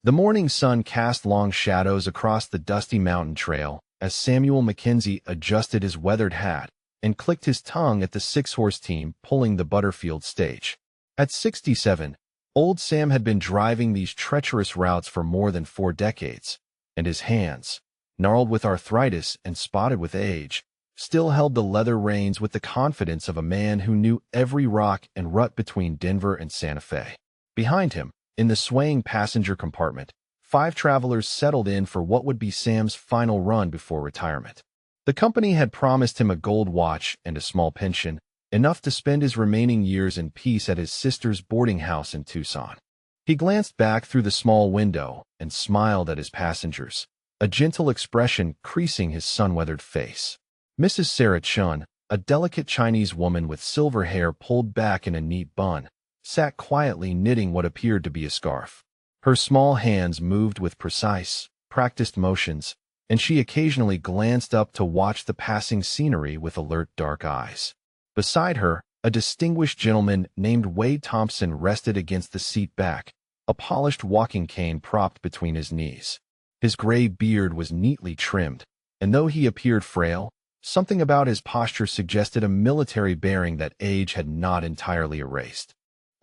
The morning sun cast long shadows across the dusty mountain trail as Samuel Mackenzie adjusted his weathered hat and clicked his tongue at the six-horse team pulling the Butterfield stage. At 67, old Sam had been driving these treacherous routes for more than 4 decades, and his hands, gnarled with arthritis and spotted with age, still held the leather reins with the confidence of a man who knew every rock and rut between Denver and Santa Fe. Behind him, in the swaying passenger compartment, 5 travelers settled in for what would be Sam's final run before retirement. The company had promised him a gold watch and a small pension, enough to spend his remaining years in peace at his sister's boarding house in Tucson. He glanced back through the small window and smiled at his passengers, a gentle expression creasing his sun-weathered face. Mrs. Sarah Chun, a delicate Chinese woman with silver hair pulled back in a neat bun, sat quietly knitting what appeared to be a scarf. Her small hands moved with precise, practiced motions, and she occasionally glanced up to watch the passing scenery with alert dark eyes. Beside her, a distinguished gentleman named Wade Thompson rested against the seat back, a polished walking cane propped between his knees. His gray beard was neatly trimmed, and though he appeared frail, something about his posture suggested a military bearing that age had not entirely erased.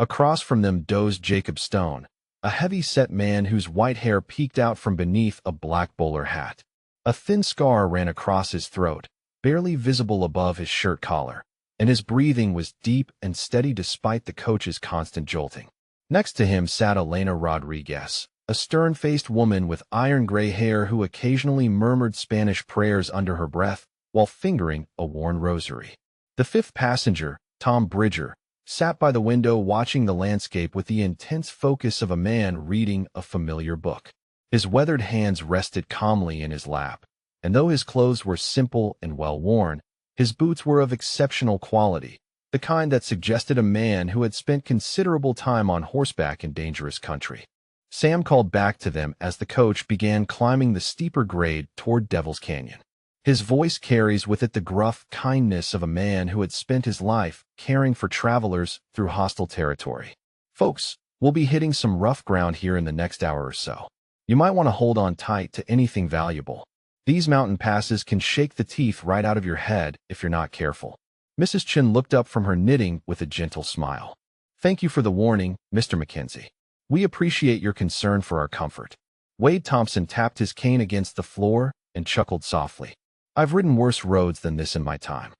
Across from them dozed Jacob Stone, a heavy-set man whose white hair peeked out from beneath a black bowler hat. A thin scar ran across his throat, barely visible above his shirt collar, and his breathing was deep and steady despite the coach's constant jolting. Next to him sat Elena Rodriguez, a stern-faced woman with iron-gray hair who occasionally murmured Spanish prayers under her breath while fingering a worn rosary. The 5th passenger, Tom Bridger, sat by the window watching the landscape with the intense focus of a man reading a familiar book. His weathered hands rested calmly in his lap, and though his clothes were simple and well-worn, his boots were of exceptional quality, the kind that suggested a man who had spent considerable time on horseback in dangerous country. Sam called back to them as the coach began climbing the steeper grade toward Devil's Canyon. His voice carries with it the gruff kindness of a man who had spent his life caring for travelers through hostile territory. Folks, we'll be hitting some rough ground here in the next hour or so. You might want to hold on tight to anything valuable. These mountain passes can shake the teeth right out of your head if you're not careful. Mrs. Chin looked up from her knitting with a gentle smile. Thank you for the warning, Mr. Mackenzie. We appreciate your concern for our comfort. Wade Thompson tapped his cane against the floor and chuckled softly. I've ridden worse roads than this in my time,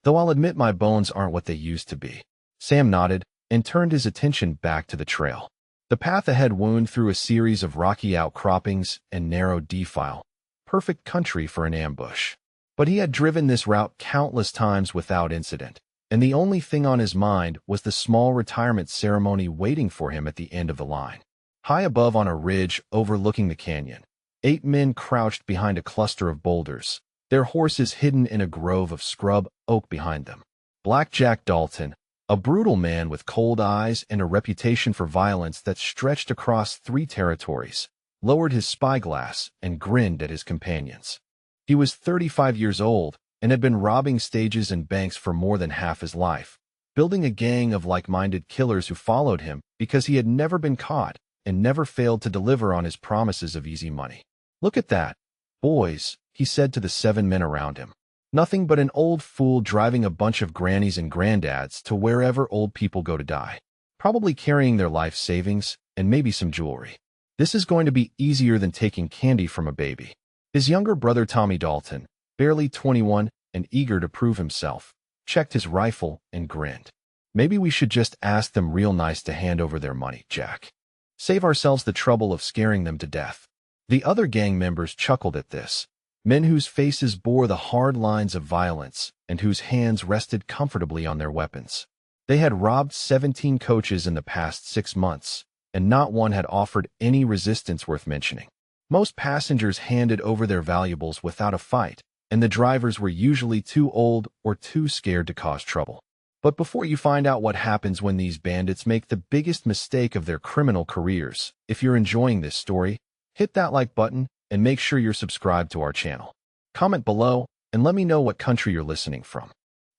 though I'll admit my bones aren't what they used to be. Sam nodded and turned his attention back to the trail. The path ahead wound through a series of rocky outcroppings and narrow defile, perfect country for an ambush. But he had driven this route countless times without incident, and the only thing on his mind was the small retirement ceremony waiting for him at the end of the line. High above on a ridge overlooking the canyon, 8 men crouched behind a cluster of boulders, their horses hidden in a grove of scrub oak behind them. Black Jack Dalton, a brutal man with cold eyes and a reputation for violence that stretched across 3 territories, lowered his spyglass and grinned at his companions. He was 35 years old and had been robbing stages and banks for more than half his life, building a gang of like-minded killers who followed him because he had never been caught and never failed to deliver on his promises of easy money. Look at that, boys, he said to the 7 men around him. Nothing but an old fool driving a bunch of grannies and granddads to wherever old people go to die, probably carrying their life savings and maybe some jewelry. This is going to be easier than taking candy from a baby. His younger brother Tommy Dalton, barely 21 and eager to prove himself, checked his rifle and grinned. Maybe we should just ask them real nice to hand over their money, Jack. Save ourselves the trouble of scaring them to death. The other gang members chuckled at this. Men whose faces bore the hard lines of violence and whose hands rested comfortably on their weapons. They had robbed 17 coaches in the past 6 months, and not one had offered any resistance worth mentioning. Most passengers handed over their valuables without a fight, and the drivers were usually too old or too scared to cause trouble. But before you find out what happens when these bandits make the biggest mistake of their criminal careers, if you're enjoying this story, hit that like button and make sure you're subscribed to our channel. Comment below and let me know what country you're listening from.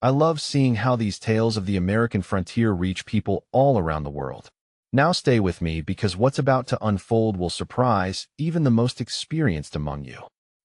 I love seeing how these tales of the American frontier reach people all around the world. Now stay with me because what's about to unfold will surprise even the most experienced among you.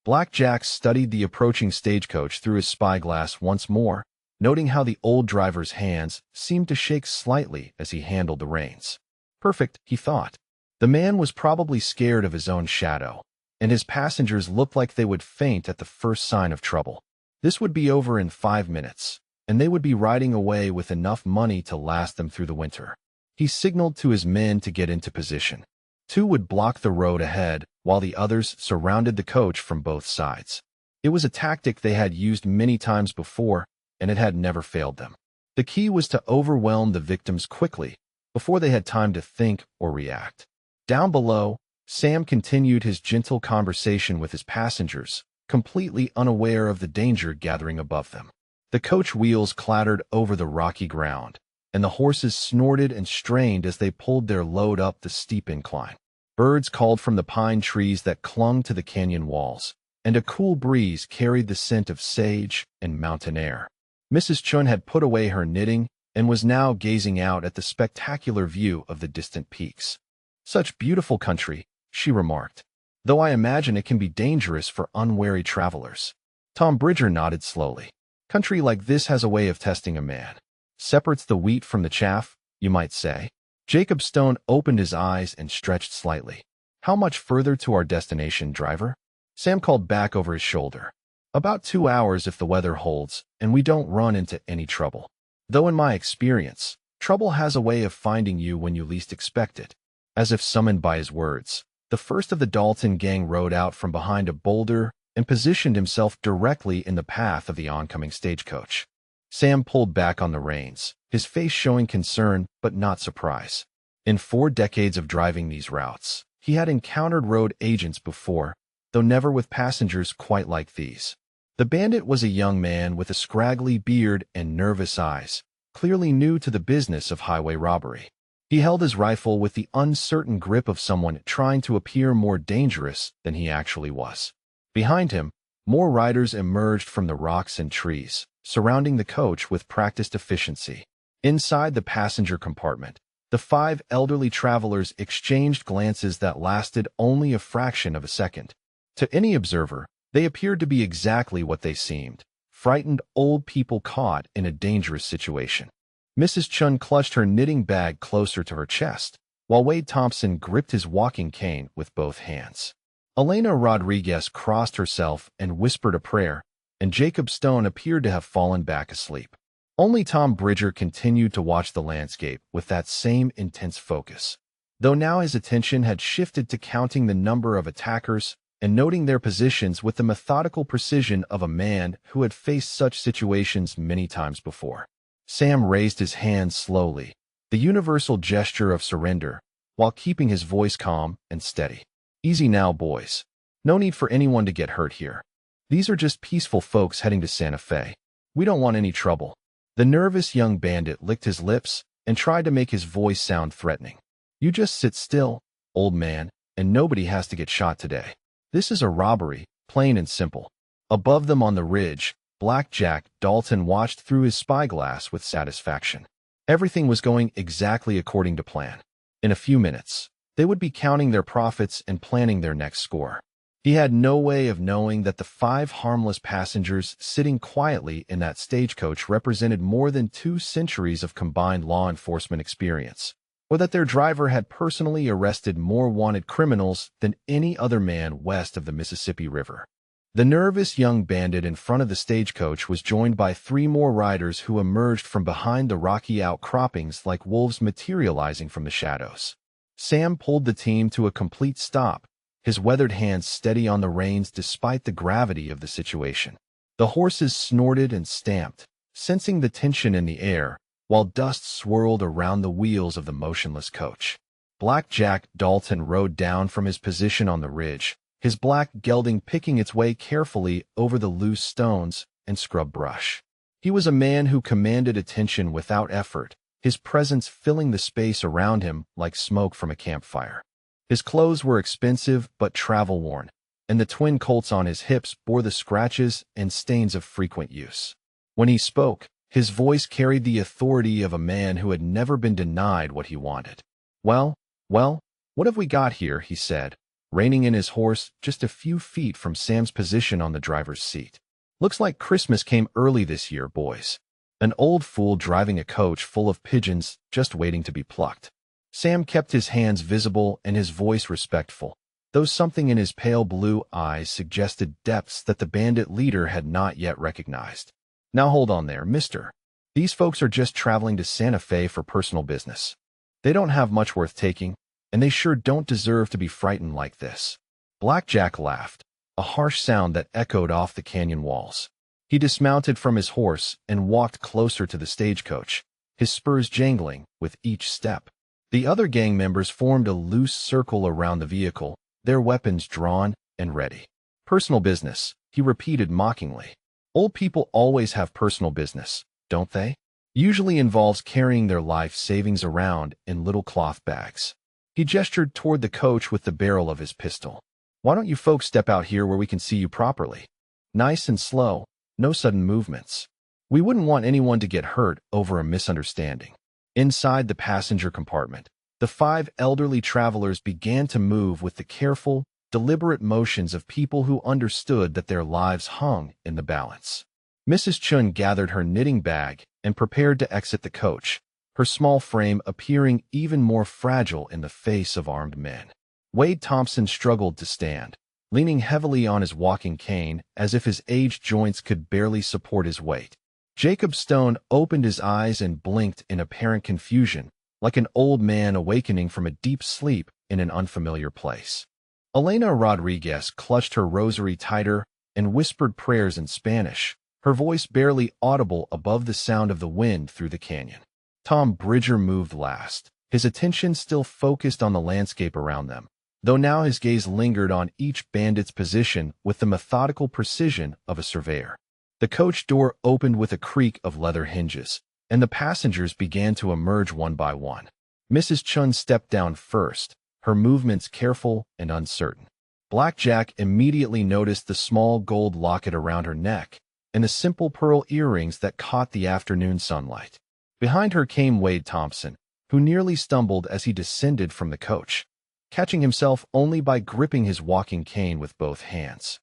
Black Jack studied the approaching stagecoach through his spyglass once more, noting how the old driver's hands seemed to shake slightly as he handled the reins. Perfect, he thought. The man was probably scared of his own shadow, and his passengers looked like they would faint at the first sign of trouble. This would be over in 5 minutes, and they would be riding away with enough money to last them through the winter. He signaled to his men to get into position. 2 would block the road ahead, while the others surrounded the coach from both sides. It was a tactic they had used many times before, and it had never failed them. The key was to overwhelm the victims quickly, before they had time to think or react. Down below, Sam continued his gentle conversation with his passengers, completely unaware of the danger gathering above them. The coach wheels clattered over the rocky ground, and the horses snorted and strained as they pulled their load up the steep incline. Birds called from the pine trees that clung to the canyon walls, and a cool breeze carried the scent of sage and mountain air. Mrs. Chun had put away her knitting and was now gazing out at the spectacular view of the distant peaks. "Such beautiful country," she remarked, "though I imagine it can be dangerous for unwary travelers." Tom Bridger nodded slowly. "Country like this has a way of testing a man. Separates the wheat from the chaff, you might say." Jacob Stone opened his eyes and stretched slightly. "How much further to our destination, driver?" Sam called back over his shoulder. "About 2 hours if the weather holds, and we don't run into any trouble. Though in my experience, trouble has a way of finding you when you least expect it." As if summoned by his words, the first of the Dalton gang rode out from behind a boulder and positioned himself directly in the path of the oncoming stagecoach. Sam pulled back on the reins, his face showing concern but not surprise. In 4 decades of driving these routes, he had encountered road agents before, though never with passengers quite like these. The bandit was a young man with a scraggly beard and nervous eyes, clearly new to the business of highway robbery. He held his rifle with the uncertain grip of someone trying to appear more dangerous than he actually was. Behind him, more riders emerged from the rocks and trees, surrounding the coach with practiced efficiency. Inside the passenger compartment, the 5 elderly travelers exchanged glances that lasted only a fraction of a second. To any observer, they appeared to be exactly what they seemed, frightened old people caught in a dangerous situation. Mrs. Chun clutched her knitting bag closer to her chest, while Wade Thompson gripped his walking cane with both hands. Elena Rodriguez crossed herself and whispered a prayer, and Jacob Stone appeared to have fallen back asleep. Only Tom Bridger continued to watch the landscape with that same intense focus, though now his attention had shifted to counting the number of attackers and noting their positions with the methodical precision of a man who had faced such situations many times before. Sam raised his hand slowly, the universal gesture of surrender, while keeping his voice calm and steady. "Easy now, boys. No need for anyone to get hurt here. These are just peaceful folks heading to Santa Fe. We don't want any trouble." The nervous young bandit licked his lips and tried to make his voice sound threatening. "You just sit still, old man, and nobody has to get shot today. This is a robbery, plain and simple." Above them on the ridge, Black Jack Dalton watched through his spyglass with satisfaction. Everything was going exactly according to plan. In a few minutes, they would be counting their profits and planning their next score. He had no way of knowing that the 5 harmless passengers sitting quietly in that stagecoach represented more than 2 centuries of combined law enforcement experience, or that their driver had personally arrested more wanted criminals than any other man west of the Mississippi River. The nervous young bandit in front of the stagecoach was joined by 3 more riders who emerged from behind the rocky outcroppings like wolves materializing from the shadows. Sam pulled the team to a complete stop, his weathered hands steady on the reins despite the gravity of the situation. The horses snorted and stamped, sensing the tension in the air, while dust swirled around the wheels of the motionless coach. Black Jack Dalton rode down from his position on the ridge, his black gelding picking its way carefully over the loose stones and scrub brush. He was a man who commanded attention without effort, his presence filling the space around him like smoke from a campfire. His clothes were expensive but travel-worn, and the twin colts on his hips bore the scratches and stains of frequent use. When he spoke, his voice carried the authority of a man who had never been denied what he wanted. Well, well, what have we got here, he said, reining in his horse just a few feet from Sam's position on the driver's seat. Looks like Christmas came early this year, boys. An old fool driving a coach full of pigeons just waiting to be plucked. Sam kept his hands visible and his voice respectful, though something in his pale blue eyes suggested depths that the bandit leader had not yet recognized. Now hold on there, mister. These folks are just traveling to Santa Fe for personal business. They don't have much worth taking, and they sure don't deserve to be frightened like this. Blackjack laughed, a harsh sound that echoed off the canyon walls. He dismounted from his horse and walked closer to the stagecoach, his spurs jangling with each step. The other gang members formed a loose circle around the vehicle, their weapons drawn and ready. Personal business, he repeated mockingly. Old people always have personal business, don't they? Usually involves carrying their life savings around in little cloth bags. He gestured toward the coach with the barrel of his pistol. Why don't you folks step out here where we can see you properly? Nice and slow, no sudden movements. We wouldn't want anyone to get hurt over a misunderstanding. Inside the passenger compartment, the 5 elderly travelers began to move with the careful, deliberate motions of people who understood that their lives hung in the balance. Mrs. Chun gathered her knitting bag and prepared to exit the coach, her small frame appearing even more fragile in the face of armed men. Wade Thompson struggled to stand, leaning heavily on his walking cane as if his aged joints could barely support his weight. Jacob Stone opened his eyes and blinked in apparent confusion, like an old man awakening from a deep sleep in an unfamiliar place. Elena Rodriguez clutched her rosary tighter and whispered prayers in Spanish, her voice barely audible above the sound of the wind through the canyon. Tom Bridger moved last, his attention still focused on the landscape around them, though now his gaze lingered on each bandit's position with the methodical precision of a surveyor. The coach door opened with a creak of leather hinges, and the passengers began to emerge one by one. Mrs. Chun stepped down first, her movements careful and uncertain. Blackjack immediately noticed the small gold locket around her neck and the simple pearl earrings that caught the afternoon sunlight. Behind her came Wade Thompson, who nearly stumbled as he descended from the coach, catching himself only by gripping his walking cane with both hands.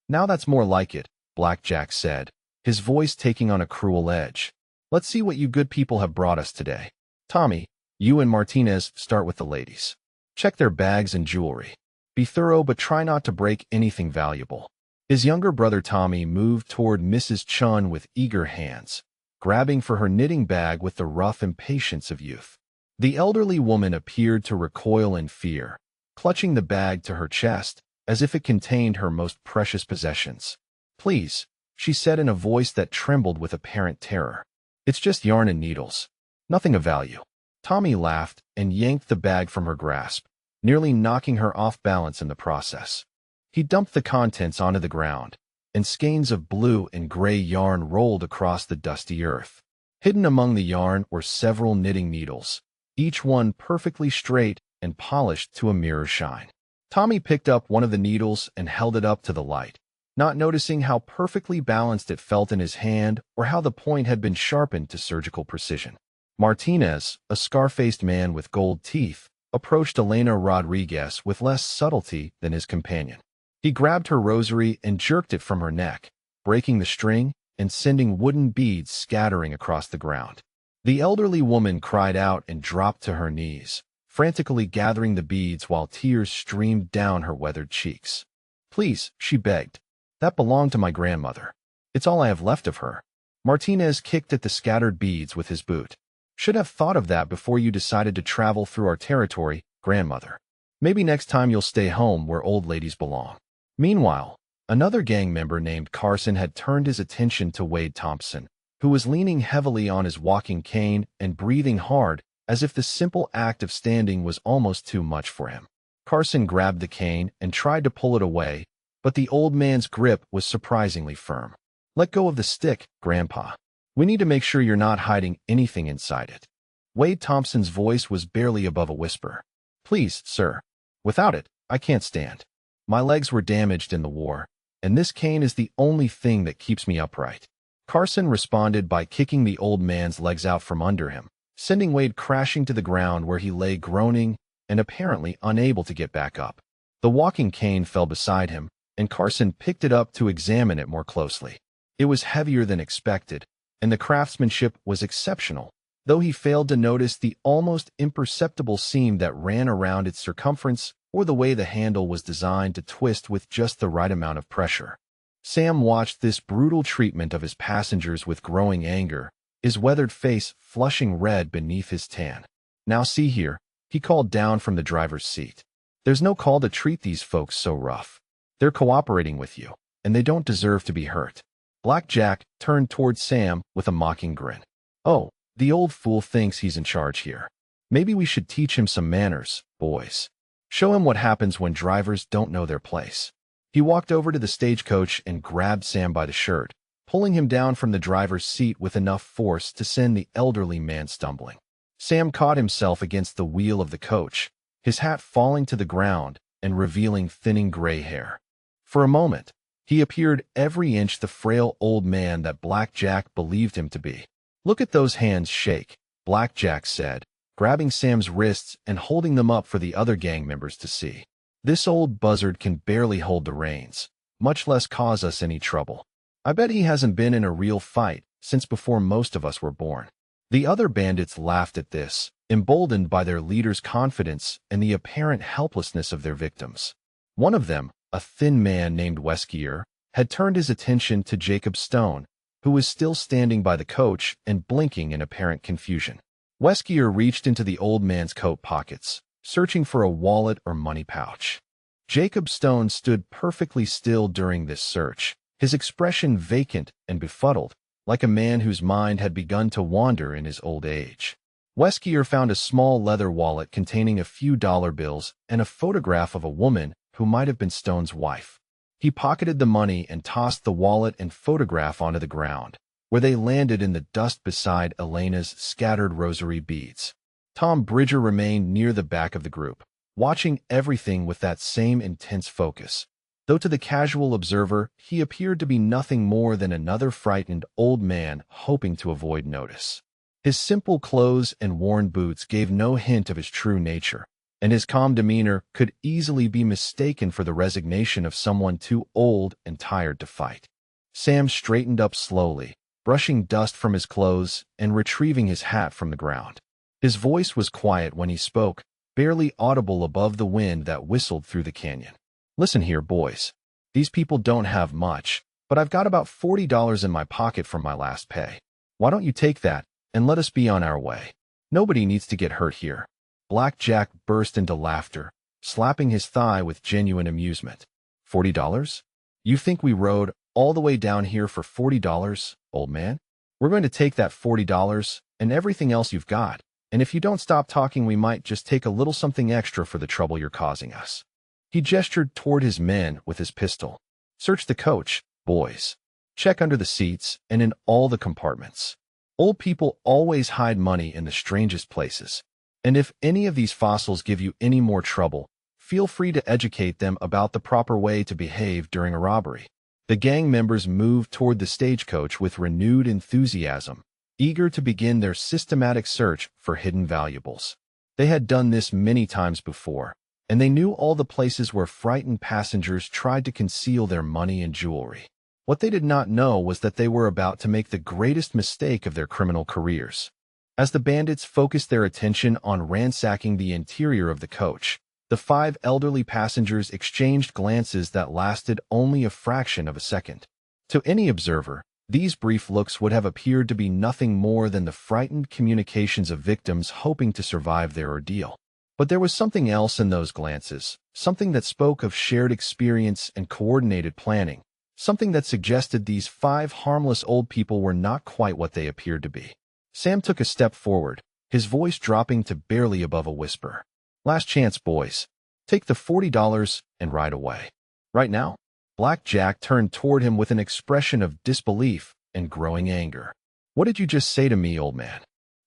Now that's more like it, Blackjack said, his voice taking on a cruel edge. Let's see what you good people have brought us today. Tommy, you and Martinez start with the ladies. Check their bags and jewelry. Be thorough but try not to break anything valuable. His younger brother Tommy moved toward Mrs. Chun with eager hands, grabbing for her knitting bag with the rough impatience of youth. The elderly woman appeared to recoil in fear, clutching the bag to her chest as if it contained her most precious possessions. Please, she said in a voice that trembled with apparent terror. It's just yarn and needles. Nothing of value. Tommy laughed and yanked the bag from her grasp, nearly knocking her off balance in the process. He dumped the contents onto the ground, and skeins of blue and gray yarn rolled across the dusty earth. Hidden among the yarn were several knitting needles, each one perfectly straight and polished to a mirror shine. Tommy picked up one of the needles and held it up to the light, not noticing how perfectly balanced it felt in his hand or how the point had been sharpened to surgical precision. Martinez, a scar-faced man with gold teeth, approached Elena Rodriguez with less subtlety than his companion. He grabbed her rosary and jerked it from her neck, breaking the string and sending wooden beads scattering across the ground. The elderly woman cried out and dropped to her knees, frantically gathering the beads while tears streamed down her weathered cheeks. Please, she begged. That belonged to my grandmother. It's all I have left of her. Martinez kicked at the scattered beads with his boot. Should have thought of that before you decided to travel through our territory, grandmother. Maybe next time you'll stay home where old ladies belong. Meanwhile, another gang member named Carson had turned his attention to Wade Thompson, who was leaning heavily on his walking cane and breathing hard as if the simple act of standing was almost too much for him. Carson grabbed the cane and tried to pull it away, but the old man's grip was surprisingly firm. Let go of the stick, Grandpa. We need to make sure you're not hiding anything inside it. Wade Thompson's voice was barely above a whisper. Please, sir. Without it, I can't stand. My legs were damaged in the war, and this cane is the only thing that keeps me upright. Carson responded by kicking the old man's legs out from under him, sending Wade crashing to the ground where he lay groaning and apparently unable to get back up. The walking cane fell beside him, and Carson picked it up to examine it more closely. It was heavier than expected, and the craftsmanship was exceptional, though he failed to notice the almost imperceptible seam that ran around its circumference or the way the handle was designed to twist with just the right amount of pressure. Sam watched this brutal treatment of his passengers with growing anger, his weathered face flushing red beneath his tan. "Now see here," he called down from the driver's seat. "There's no call to treat these folks so rough. They're cooperating with you, and they don't deserve to be hurt." Black Jack turned toward Sam with a mocking grin. "Oh, the old fool thinks he's in charge here. Maybe we should teach him some manners, boys. Show him what happens when drivers don't know their place." He walked over to the stagecoach and grabbed Sam by the shirt, pulling him down from the driver's seat with enough force to send the elderly man stumbling. Sam caught himself against the wheel of the coach, his hat falling to the ground and revealing thinning gray hair. For a moment, he appeared every inch the frail old man that Black Jack believed him to be. "Look at those hands shake," Black Jack said, grabbing Sam's wrists and holding them up for the other gang members to see. "This old buzzard can barely hold the reins, much less cause us any trouble. I bet he hasn't been in a real fight since before most of us were born." The other bandits laughed at this, emboldened by their leader's confidence and the apparent helplessness of their victims. One of them, a thin man named Weskier, had turned his attention to Jacob Stone, who was still standing by the coach and blinking in apparent confusion. Weskier reached into the old man's coat pockets, searching for a wallet or money pouch. Jacob Stone stood perfectly still during this search, his expression vacant and befuddled, like a man whose mind had begun to wander in his old age. Weskier found a small leather wallet containing a few dollar bills and a photograph of a woman who might have been Stone's wife. He pocketed the money and tossed the wallet and photograph onto the ground, where they landed in the dust beside Elena's scattered rosary beads. Tom Bridger remained near the back of the group, watching everything with that same intense focus, though to the casual observer he appeared to be nothing more than another frightened old man hoping to avoid notice. His simple clothes and worn boots gave no hint of his true nature, and his calm demeanor could easily be mistaken for the resignation of someone too old and tired to fight. Sam straightened up slowly, brushing dust from his clothes and retrieving his hat from the ground. His voice was quiet when he spoke, barely audible above the wind that whistled through the canyon. "Listen here, boys. These people don't have much, but I've got about $40 in my pocket from my last pay. Why don't you take that and let us be on our way? Nobody needs to get hurt here." Black Jack burst into laughter, slapping his thigh with genuine amusement. $40? You think we rode all the way down here for $40, old man? We're going to take that $40 and everything else you've got, and if you don't stop talking we might just take a little something extra for the trouble you're causing us. He gestured toward his men with his pistol. "Search the coach, boys. Check under the seats and in all the compartments. Old people always hide money in the strangest places. And if any of these fossils give you any more trouble, feel free to educate them about the proper way to behave during a robbery." The gang members moved toward the stagecoach with renewed enthusiasm, eager to begin their systematic search for hidden valuables. They had done this many times before, and they knew all the places where frightened passengers tried to conceal their money and jewelry. What they did not know was that they were about to make the greatest mistake of their criminal careers. As the bandits focused their attention on ransacking the interior of the coach, the 5 elderly passengers exchanged glances that lasted only a fraction of a second. To any observer, these brief looks would have appeared to be nothing more than the frightened communications of victims hoping to survive their ordeal. But there was something else in those glances, something that spoke of shared experience and coordinated planning, something that suggested these 5 harmless old people were not quite what they appeared to be. Sam took a step forward, his voice dropping to barely above a whisper. "Last chance, boys. Take the $40 and ride away. Right now." Black Jack turned toward him with an expression of disbelief and growing anger. "What did you just say to me, old man?"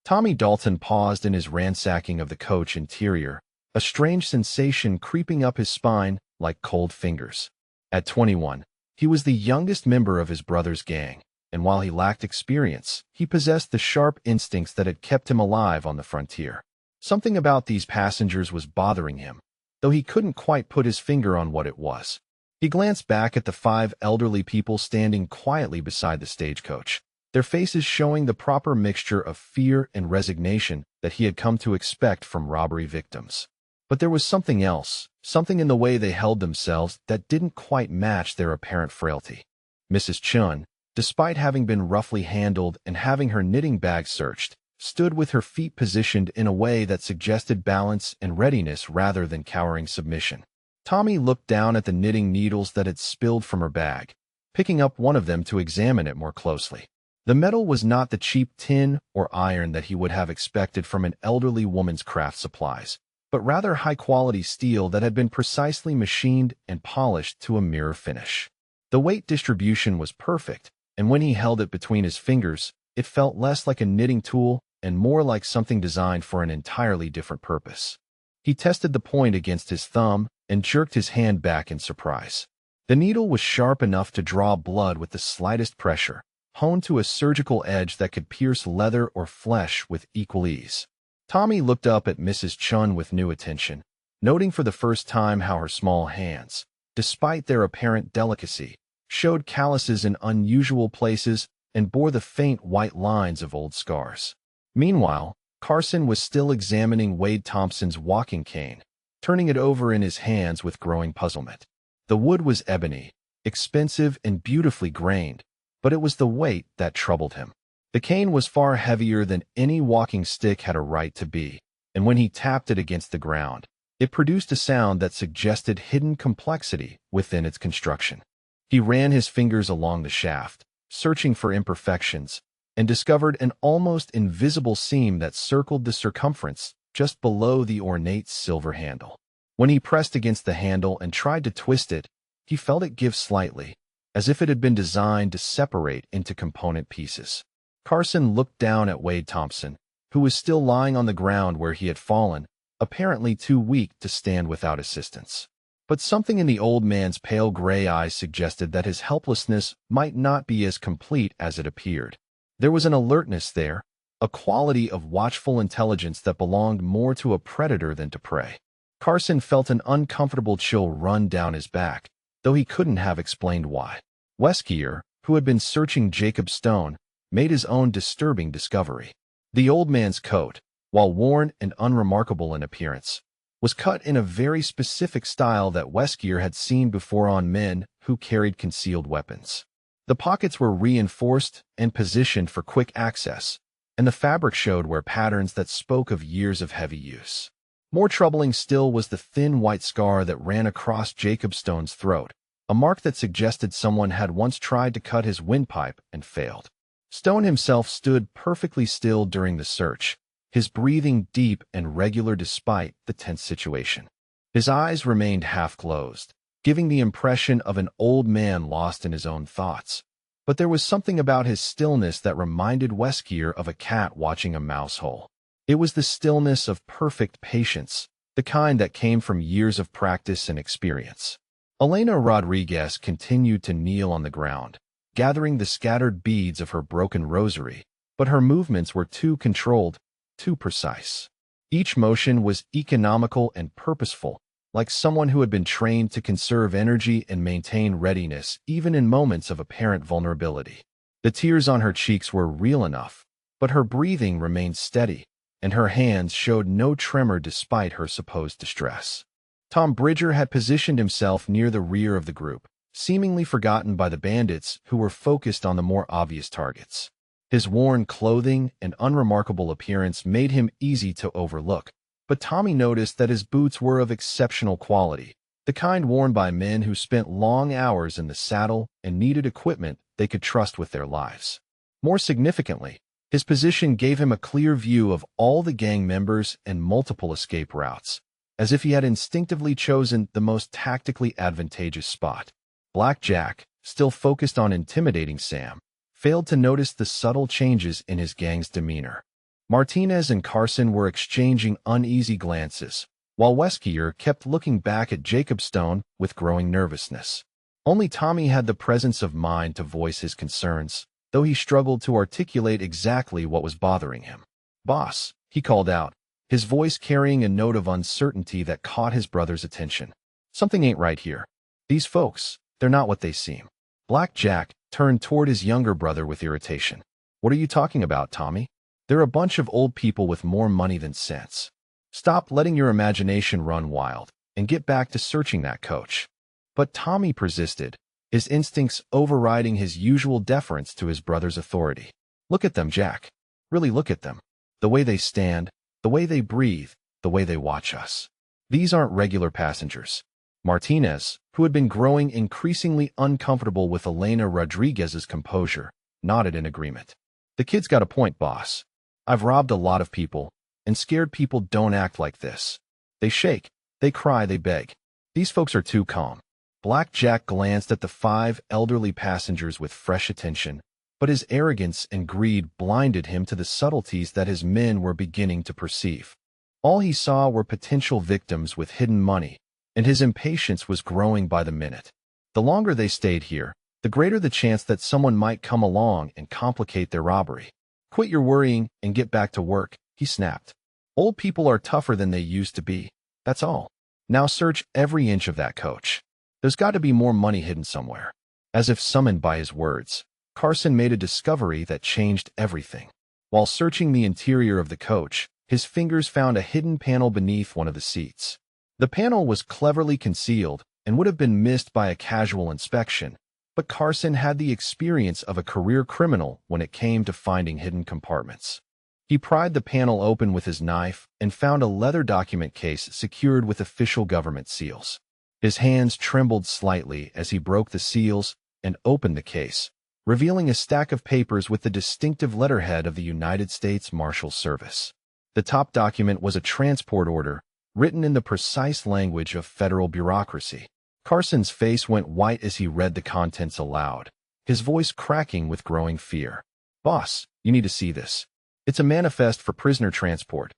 Tommy Dalton paused in his ransacking of the coach interior, a strange sensation creeping up his spine like cold fingers. At 21, he was the youngest member of his brother's gang, and while he lacked experience, he possessed the sharp instincts that had kept him alive on the frontier. Something about these passengers was bothering him, though he couldn't quite put his finger on what it was. He glanced back at the 5 elderly people standing quietly beside the stagecoach, their faces showing the proper mixture of fear and resignation that he had come to expect from robbery victims. But there was something else, something in the way they held themselves that didn't quite match their apparent frailty. Mrs. Chun, despite having been roughly handled and having her knitting bag searched, stood with her feet positioned in a way that suggested balance and readiness rather than cowering submission. Tommy looked down at the knitting needles that had spilled from her bag, picking up one of them to examine it more closely. The metal was not the cheap tin or iron that he would have expected from an elderly woman's craft supplies, but rather high-quality steel that had been precisely machined and polished to a mirror finish. The weight distribution was perfect, and when he held it between his fingers, it felt less like a knitting tool and more like something designed for an entirely different purpose. He tested the point against his thumb and jerked his hand back in surprise. The needle was sharp enough to draw blood with the slightest pressure, honed to a surgical edge that could pierce leather or flesh with equal ease. Tommy looked up at Mrs. Chun with new attention, noting for the first time how her small hands, despite their apparent delicacy, showed calluses in unusual places and bore the faint white lines of old scars. Meanwhile, Carson was still examining Wade Thompson's walking cane, turning it over in his hands with growing puzzlement. The wood was ebony, expensive and beautifully grained, but it was the weight that troubled him. The cane was far heavier than any walking stick had a right to be, and when he tapped it against the ground, it produced a sound that suggested hidden complexity within its construction. He ran his fingers along the shaft, searching for imperfections, and discovered an almost invisible seam that circled the circumference just below the ornate silver handle. When he pressed against the handle and tried to twist it, he felt it give slightly, as if it had been designed to separate into component pieces. Carson looked down at Wade Thompson, who was still lying on the ground where he had fallen, apparently too weak to stand without assistance. But something in the old man's pale gray eyes suggested that his helplessness might not be as complete as it appeared. There was an alertness there, a quality of watchful intelligence that belonged more to a predator than to prey. Carson felt an uncomfortable chill run down his back, though he couldn't have explained why. Weskier, who had been searching Jacob Stone, made his own disturbing discovery. The old man's coat, while worn and unremarkable in appearance, was cut in a very specific style that Weskier had seen before on men who carried concealed weapons. The pockets were reinforced and positioned for quick access, and the fabric showed where patterns that spoke of years of heavy use. More troubling still was the thin white scar that ran across Jacob Stone's throat, a mark that suggested someone had once tried to cut his windpipe and failed. Stone himself stood perfectly still during the search, his breathing deep and regular despite the tense situation. His eyes remained half-closed, giving the impression of an old man lost in his own thoughts. But there was something about his stillness that reminded Weskier of a cat watching a mouse hole. It was the stillness of perfect patience, the kind that came from years of practice and experience. Elena Rodriguez continued to kneel on the ground, gathering the scattered beads of her broken rosary, but her movements were too controlled, too precise. Each motion was economical and purposeful, like someone who had been trained to conserve energy and maintain readiness even in moments of apparent vulnerability. The tears on her cheeks were real enough, but her breathing remained steady, and her hands showed no tremor despite her supposed distress. Tom Bridger had positioned himself near the rear of the group, seemingly forgotten by the bandits who were focused on the more obvious targets. His worn clothing and unremarkable appearance made him easy to overlook, but Tommy noticed that his boots were of exceptional quality, the kind worn by men who spent long hours in the saddle and needed equipment they could trust with their lives. More significantly, his position gave him a clear view of all the gang members and multiple escape routes, as if he had instinctively chosen the most tactically advantageous spot. Black Jack, still focused on intimidating Sam, failed to notice the subtle changes in his gang's demeanor. Martinez and Carson were exchanging uneasy glances, while Weskier kept looking back at Jacob Stone with growing nervousness. Only Tommy had the presence of mind to voice his concerns. though he struggled to articulate exactly what was bothering him. "Boss," he called out, his voice carrying a note of uncertainty that caught his brother's attention. "Something ain't right here. These folks, they're not what they seem." Black Jack turned toward his younger brother with irritation. "What are you talking about, Tommy? They're a bunch of old people with more money than sense. Stop letting your imagination run wild and get back to searching that coach." But Tommy persisted, his instincts overriding his usual deference to his brother's authority. "Look at them, Jack. Really look at them. The way they stand, the way they breathe, the way they watch us. These aren't regular passengers." Martinez, who had been growing increasingly uncomfortable with Elena Rodriguez's composure, nodded in agreement. "The kid's got a point, boss. I've robbed a lot of people, and scared people don't act like this. They shake, they cry, they beg. These folks are too calm." Black Jack glanced at the 5 elderly passengers with fresh attention, but his arrogance and greed blinded him to the subtleties that his men were beginning to perceive. All he saw were potential victims with hidden money, and his impatience was growing by the minute. The longer they stayed here, the greater the chance that someone might come along and complicate their robbery. "Quit your worrying and get back to work," he snapped. "Old people are tougher than they used to be. That's all. Now search every inch of that coach. There's got to be more money hidden somewhere." As if summoned by his words, Carson made a discovery that changed everything. While searching the interior of the coach, his fingers found a hidden panel beneath one of the seats. The panel was cleverly concealed and would have been missed by a casual inspection, but Carson had the experience of a career criminal when it came to finding hidden compartments. He pried the panel open with his knife and found a leather document case secured with official government seals. His hands trembled slightly as he broke the seals and opened the case, revealing a stack of papers with the distinctive letterhead of the United States Marshals Service. The top document was a transport order, written in the precise language of federal bureaucracy. Carson's face went white as he read the contents aloud, his voice cracking with growing fear. "Boss, you need to see this. It's a manifest for prisoner transport.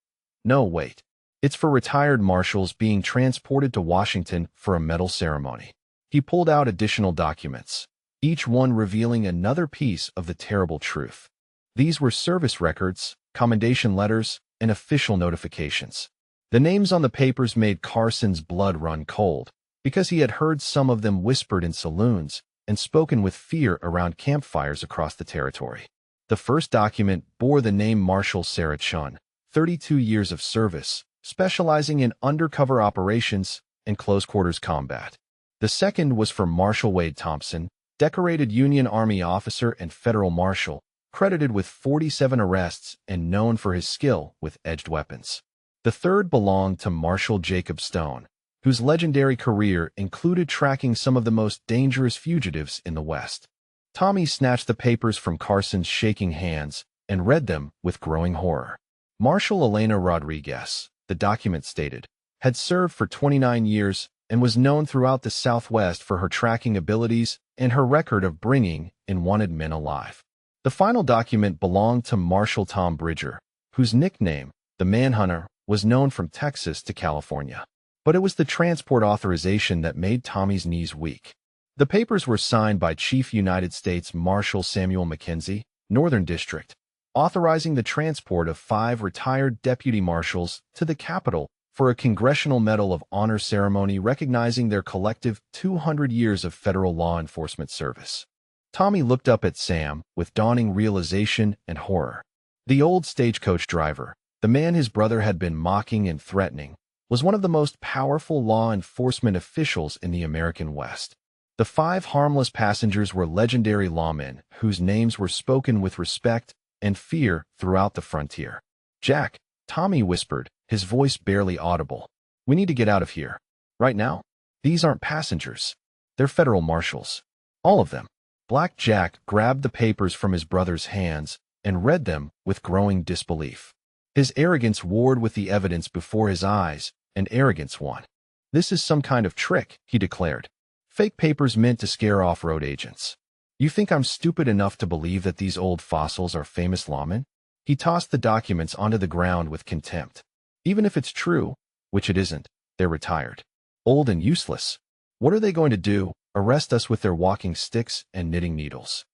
No, wait. It's for retired marshals being transported to Washington for a medal ceremony." He pulled out additional documents, each one revealing another piece of the terrible truth. These were service records, commendation letters, and official notifications. The names on the papers made Carson's blood run cold, because he had heard some of them whispered in saloons and spoken with fear around campfires across the territory. The first document bore the name Marshal Sarah Chun, 32 years of service, specializing in undercover operations and close-quarters combat. The second was for Marshal Wade Thompson, decorated Union Army officer and federal marshal, credited with 47 arrests and known for his skill with edged weapons. The third belonged to Marshal Jacob Stone, whose legendary career included tracking some of the most dangerous fugitives in the West. Tommy snatched the papers from Carson's shaking hands and read them with growing horror. Marshal Elena Rodriguez, the document stated, had served for 29 years and was known throughout the Southwest for her tracking abilities and her record of bringing in wanted men alive. The final document belonged to Marshal Tom Bridger, whose nickname, the Manhunter, was known from Texas to California. But it was the transport authorization that made Tommy's knees weak. The papers were signed by Chief United States Marshal Samuel Mackenzie, Northern District, authorizing the transport of 5 retired deputy marshals to the Capitol for a Congressional Medal of Honor ceremony recognizing their collective 200 years of federal law enforcement service. Tommy looked up at Sam with dawning realization and horror. The old stagecoach driver, the man his brother had been mocking and threatening, was one of the most powerful law enforcement officials in the American West. The 5 harmless passengers were legendary lawmen whose names were spoken with respect and fear throughout the frontier. "Jack," Tommy whispered, his voice barely audible. "We need to get out of here. Right now. These aren't passengers. They're federal marshals. All of them." Black Jack grabbed the papers from his brother's hands and read them with growing disbelief. His arrogance warred with the evidence before his eyes, and arrogance won. "This is some kind of trick," he declared. "Fake papers meant to scare off road agents. You think I'm stupid enough to believe that these old fossils are famous lawmen?" He tossed the documents onto the ground with contempt. "Even if it's true, which it isn't, they're retired. Old and useless. What are they going to do? Arrest us with their walking sticks and knitting needles?"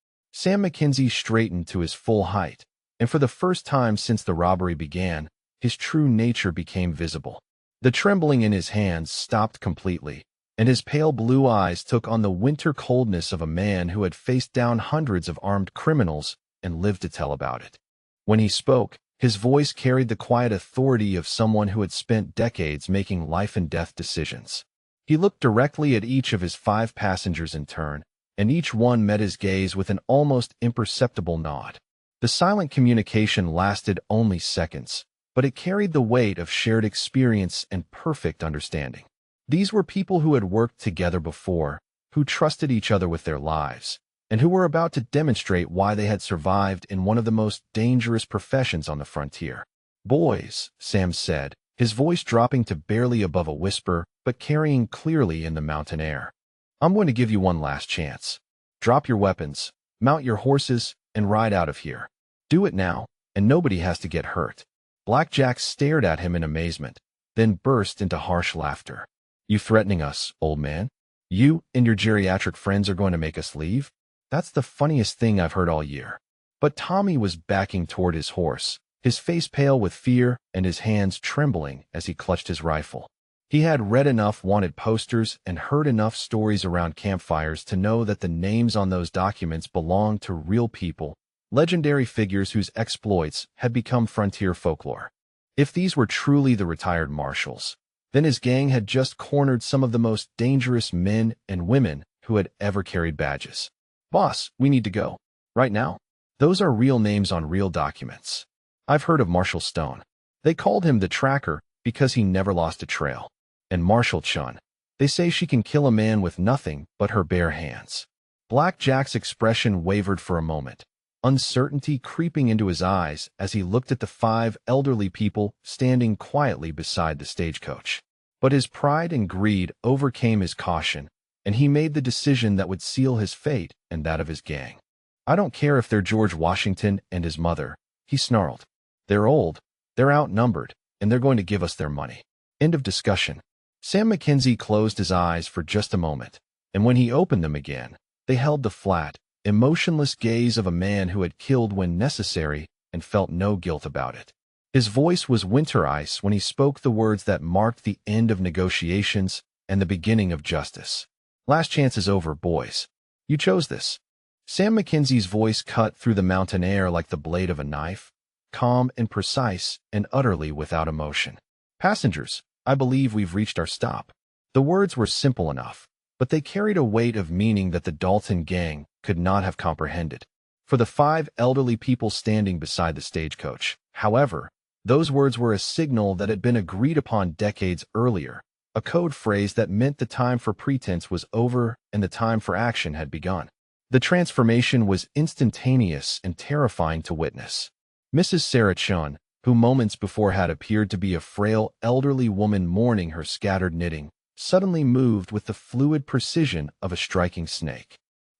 Sam Mackenzie straightened to his full height, and for the first time since the robbery began, his true nature became visible. The trembling in his hands stopped completely, and his pale blue eyes took on the winter coldness of a man who had faced down hundreds of armed criminals and lived to tell about it. When he spoke, his voice carried the quiet authority of someone who had spent decades making life-and-death decisions. He looked directly at each of his 5 passengers in turn, and each one met his gaze with an almost imperceptible nod. The silent communication lasted only seconds, but it carried the weight of shared experience and perfect understanding. These were people who had worked together before, who trusted each other with their lives, and who were about to demonstrate why they had survived in one of the most dangerous professions on the frontier. "Boys," Sam said, his voice dropping to barely above a whisper, but carrying clearly in the mountain air. "I'm going to give you one last chance. Drop your weapons, mount your horses, and ride out of here. Do it now, and nobody has to get hurt." Black Jack stared at him in amazement, then burst into harsh laughter. "You threatening us, old man? You and your geriatric friends are going to make us leave? That's the funniest thing I've heard all year." But Tommy was backing toward his horse, his face pale with fear and his hands trembling as he clutched his rifle. He had read enough wanted posters and heard enough stories around campfires to know that the names on those documents belonged to real people, legendary figures whose exploits had become frontier folklore. If these were truly the retired Marshals, then his gang had just cornered some of the most dangerous men and women who had ever carried badges. "Boss, we need to go. Right now." "Those are real names on real documents. I've heard of Marshal Stone. They called him the Tracker because he never lost a trail. And Marshal Chun. They say she can kill a man with nothing but her bare hands." Black Jack's expression wavered for a moment, uncertainty creeping into his eyes as he looked at the 5 elderly people standing quietly beside the stagecoach. But his pride and greed overcame his caution, and he made the decision that would seal his fate and that of his gang. "I don't care if they're George Washington and his mother," he snarled. "They're old, they're outnumbered, and they're going to give us their money. End of discussion." Sam Mackenzie closed his eyes for just a moment, and when he opened them again, they held the flat, emotionless gaze of a man who had killed when necessary and felt no guilt about it. His voice was winter ice when he spoke the words that marked the end of negotiations and the beginning of justice. "Last chance is over, boys. You chose this." Sam Mackenzie's voice cut through the mountain air like the blade of a knife, calm and precise and utterly without emotion. "Passengers, I believe we've reached our stop." The words were simple enough, but they carried a weight of meaning that the Dalton gang could not have comprehended. For the 5 elderly people standing beside the stagecoach, however, those words were a signal that had been agreed upon decades earlier, a code phrase that meant the time for pretense was over and the time for action had begun. The transformation was instantaneous and terrifying to witness. Mrs. Sarah Chun, who moments before had appeared to be a frail, elderly woman mourning her scattered knitting, suddenly moved with the fluid precision of a striking snake.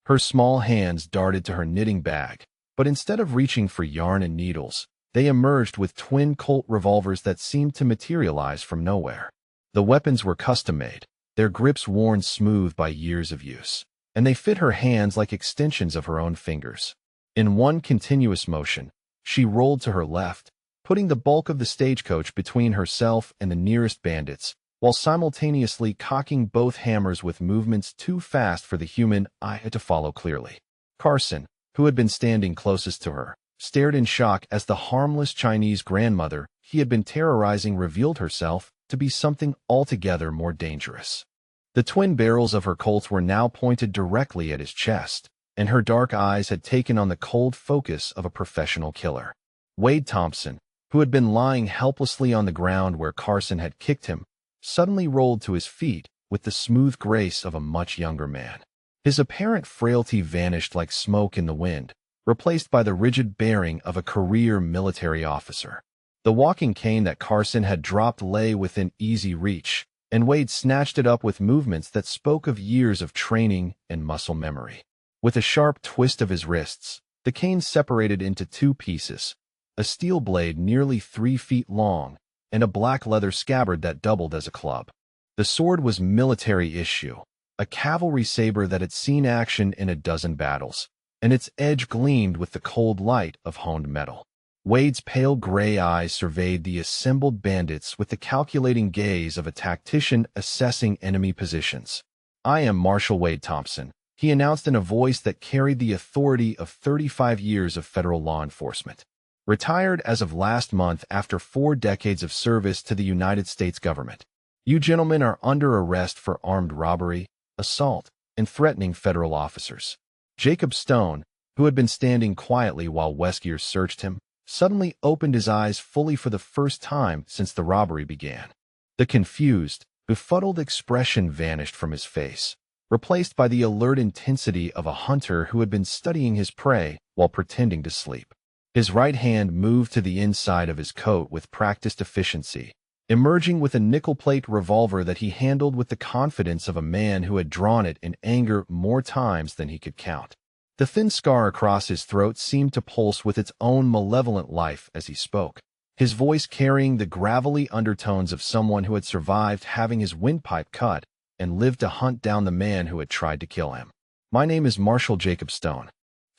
Her small hands darted to her knitting bag, but instead of reaching for yarn and needles, they emerged with twin Colt revolvers that seemed to materialize from nowhere. The weapons were custom-made, their grips worn smooth by years of use, and they fit her hands like extensions of her own fingers. In one continuous motion, she rolled to her left, putting the bulk of the stagecoach between herself and the nearest bandits, while simultaneously cocking both hammers with movements too fast for the human eye to follow clearly. Carson, who had been standing closest to her, stared in shock as the harmless Chinese grandmother he had been terrorizing revealed herself to be something altogether more dangerous. The twin barrels of her Colts were now pointed directly at his chest, and her dark eyes had taken on the cold focus of a professional killer. Wade Thompson, who had been lying helplessly on the ground where Carson had kicked him, suddenly rolled to his feet with the smooth grace of a much younger man. His apparent frailty vanished like smoke in the wind, replaced by the rigid bearing of a career military officer. The walking cane that Carson had dropped lay within easy reach, and Wade snatched it up with movements that spoke of years of training and muscle memory. With a sharp twist of his wrists, the cane separated into 2 pieces, a steel blade nearly 3 feet long, and a black leather scabbard that doubled as a club. The sword was military issue, a cavalry saber that had seen action in a dozen battles, and its edge gleamed with the cold light of honed metal. Wade's pale gray eyes surveyed the assembled bandits with the calculating gaze of a tactician assessing enemy positions. "I am Marshal Wade Thompson," he announced in a voice that carried the authority of 35 years of federal law enforcement. "Retired as of last month after 4 decades of service to the United States government. You gentlemen are under arrest for armed robbery, assault, and threatening federal officers." Jacob Stone, who had been standing quietly while Weskier searched him, suddenly opened his eyes fully for the first time since the robbery began. The confused, befuddled expression vanished from his face, replaced by the alert intensity of a hunter who had been studying his prey while pretending to sleep. His right hand moved to the inside of his coat with practiced efficiency, emerging with a nickel-plate revolver that he handled with the confidence of a man who had drawn it in anger more times than he could count. The thin scar across his throat seemed to pulse with its own malevolent life as he spoke, his voice carrying the gravelly undertones of someone who had survived having his windpipe cut and lived to hunt down the man who had tried to kill him. "My name is Marshal Jacob Stone.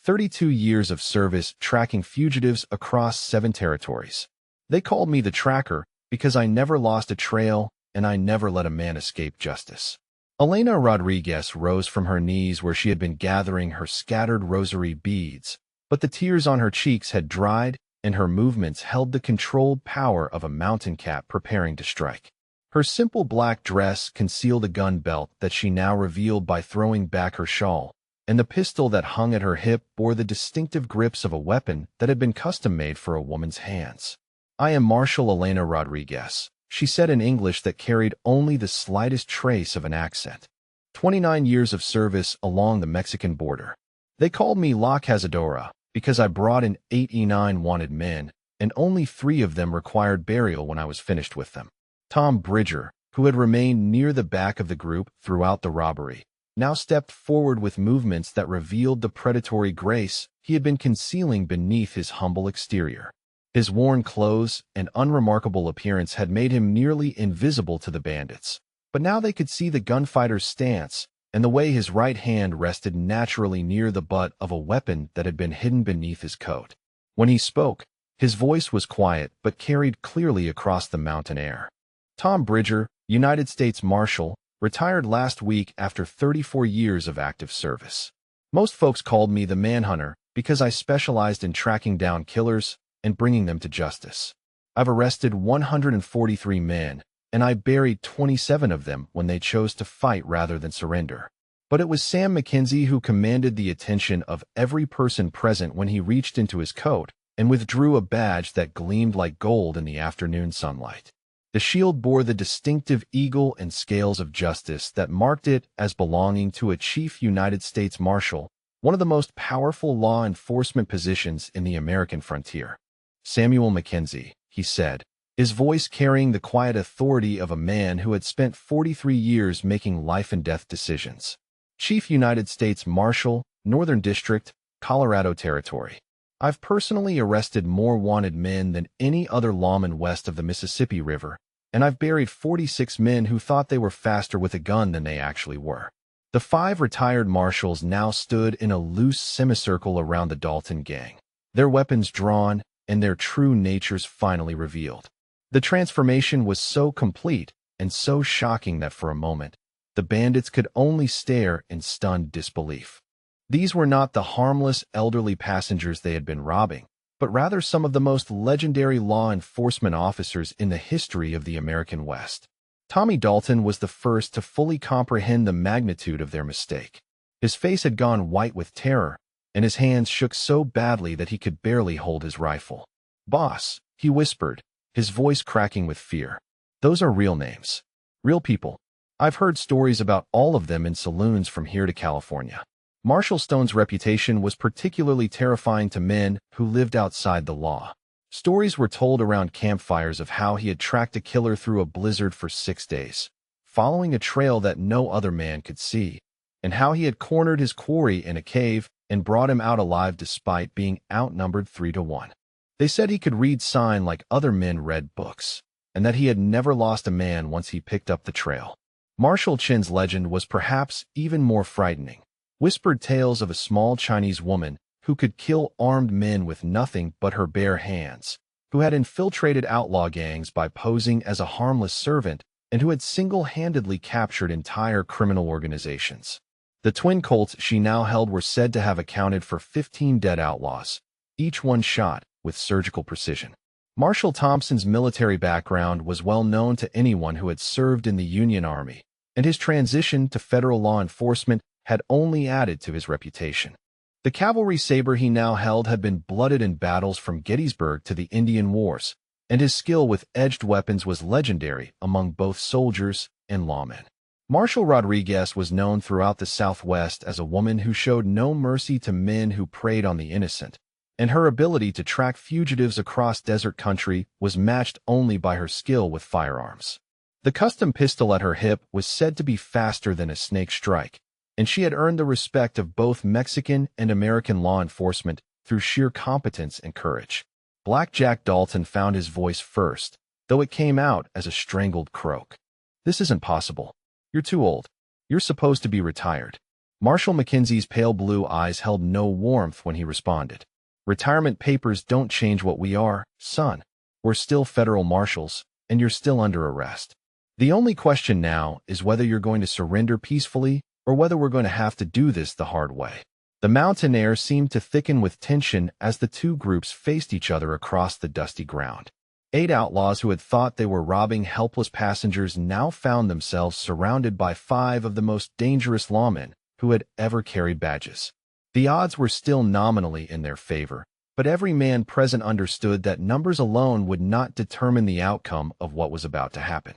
32 years of service tracking fugitives across 7 territories. They called me the Tracker because I never lost a trail and I never let a man escape justice." Elena Rodriguez rose from her knees where she had been gathering her scattered rosary beads, but the tears on her cheeks had dried and her movements held the controlled power of a mountain cat preparing to strike. Her simple black dress concealed a gun belt that she now revealed by throwing back her shawl, and the pistol that hung at her hip bore the distinctive grips of a weapon that had been custom-made for a woman's hands. "I am Marshal Elena Rodriguez," she said in English that carried only the slightest trace of an accent. 29 years of service along the Mexican border. They called me La Cazadora because I brought in 89 wanted men, and only 3 of them required burial when I was finished with them. Tom Bridger, who had remained near the back of the group throughout the robbery, now stepped forward with movements that revealed the predatory grace he had been concealing beneath his humble exterior. His worn clothes and unremarkable appearance had made him nearly invisible to the bandits, but now they could see the gunfighter's stance and the way his right hand rested naturally near the butt of a weapon that had been hidden beneath his coat. When he spoke, his voice was quiet but carried clearly across the mountain air. "Tom Bridger, United States Marshal, retired last week after 34 years of active service. Most folks called me the Manhunter because I specialized in tracking down killers and bringing them to justice. I've arrested 143 men, and I buried 27 of them when they chose to fight rather than surrender. But it was Sam McKenzie who commanded the attention of every person present when he reached into his coat and withdrew a badge that gleamed like gold in the afternoon sunlight. The shield bore the distinctive eagle and scales of justice that marked it as belonging to a Chief United States Marshal, one of the most powerful law enforcement positions in the American frontier. "Samuel McKenzie," he said, his voice carrying the quiet authority of a man who had spent 43 years making life-and-death decisions. "Chief United States Marshal, Northern District, Colorado Territory. I've personally arrested more wanted men than any other lawman west of the Mississippi River, and I've buried 46 men who thought they were faster with a gun than they actually were." The 5 retired marshals now stood in a loose semicircle around the Dalton gang, their weapons drawn and their true natures finally revealed. The transformation was so complete and so shocking that for a moment, the bandits could only stare in stunned disbelief. These were not the harmless elderly passengers they had been robbing, but rather some of the most legendary law enforcement officers in the history of the American West. Tommy Dalton was the first to fully comprehend the magnitude of their mistake. His face had gone white with terror, and his hands shook so badly that he could barely hold his rifle. "Boss," he whispered, his voice cracking with fear. "Those are real names. Real people. I've heard stories about all of them in saloons from here to California." Marshal Stone's reputation was particularly terrifying to men who lived outside the law. Stories were told around campfires of how he had tracked a killer through a blizzard for 6 days, following a trail that no other man could see, and how he had cornered his quarry in a cave and brought him out alive despite being outnumbered 3-1. They said he could read sign like other men read books, and that he had never lost a man once he picked up the trail. Marshal Chin's legend was perhaps even more frightening. whispered tales of a small Chinese woman who could kill armed men with nothing but her bare hands, who had infiltrated outlaw gangs by posing as a harmless servant, and who had single-handedly captured entire criminal organizations. The twin Colts she now held were said to have accounted for 15 dead outlaws, each one shot with surgical precision. Marshal Thompson's military background was well known to anyone who had served in the Union Army, and his transition to federal law enforcement had only added to his reputation. The cavalry saber he now held had been blooded in battles from Gettysburg to the Indian Wars, and his skill with edged weapons was legendary among both soldiers and lawmen. Marshal Rodriguez was known throughout the Southwest as a woman who showed no mercy to men who preyed on the innocent, and her ability to track fugitives across desert country was matched only by her skill with firearms. The custom pistol at her hip was said to be faster than a snake strike, and she had earned the respect of both Mexican and American law enforcement through sheer competence and courage. Black Jack Dalton found his voice first, though it came out as a strangled croak. "This isn't possible. You're too old. You're supposed to be retired." Marshal McKenzie's pale blue eyes held no warmth when he responded. "Retirement papers don't change what we are, son. We're still federal marshals, and you're still under arrest. The only question now is whether you're going to surrender peacefully or whether we're going to have to do this the hard way." The mountain air seemed to thicken with tension as the two groups faced each other across the dusty ground. 8 outlaws who had thought they were robbing helpless passengers now found themselves surrounded by 5 of the most dangerous lawmen who had ever carried badges. The odds were still nominally in their favor, but every man present understood that numbers alone would not determine the outcome of what was about to happen.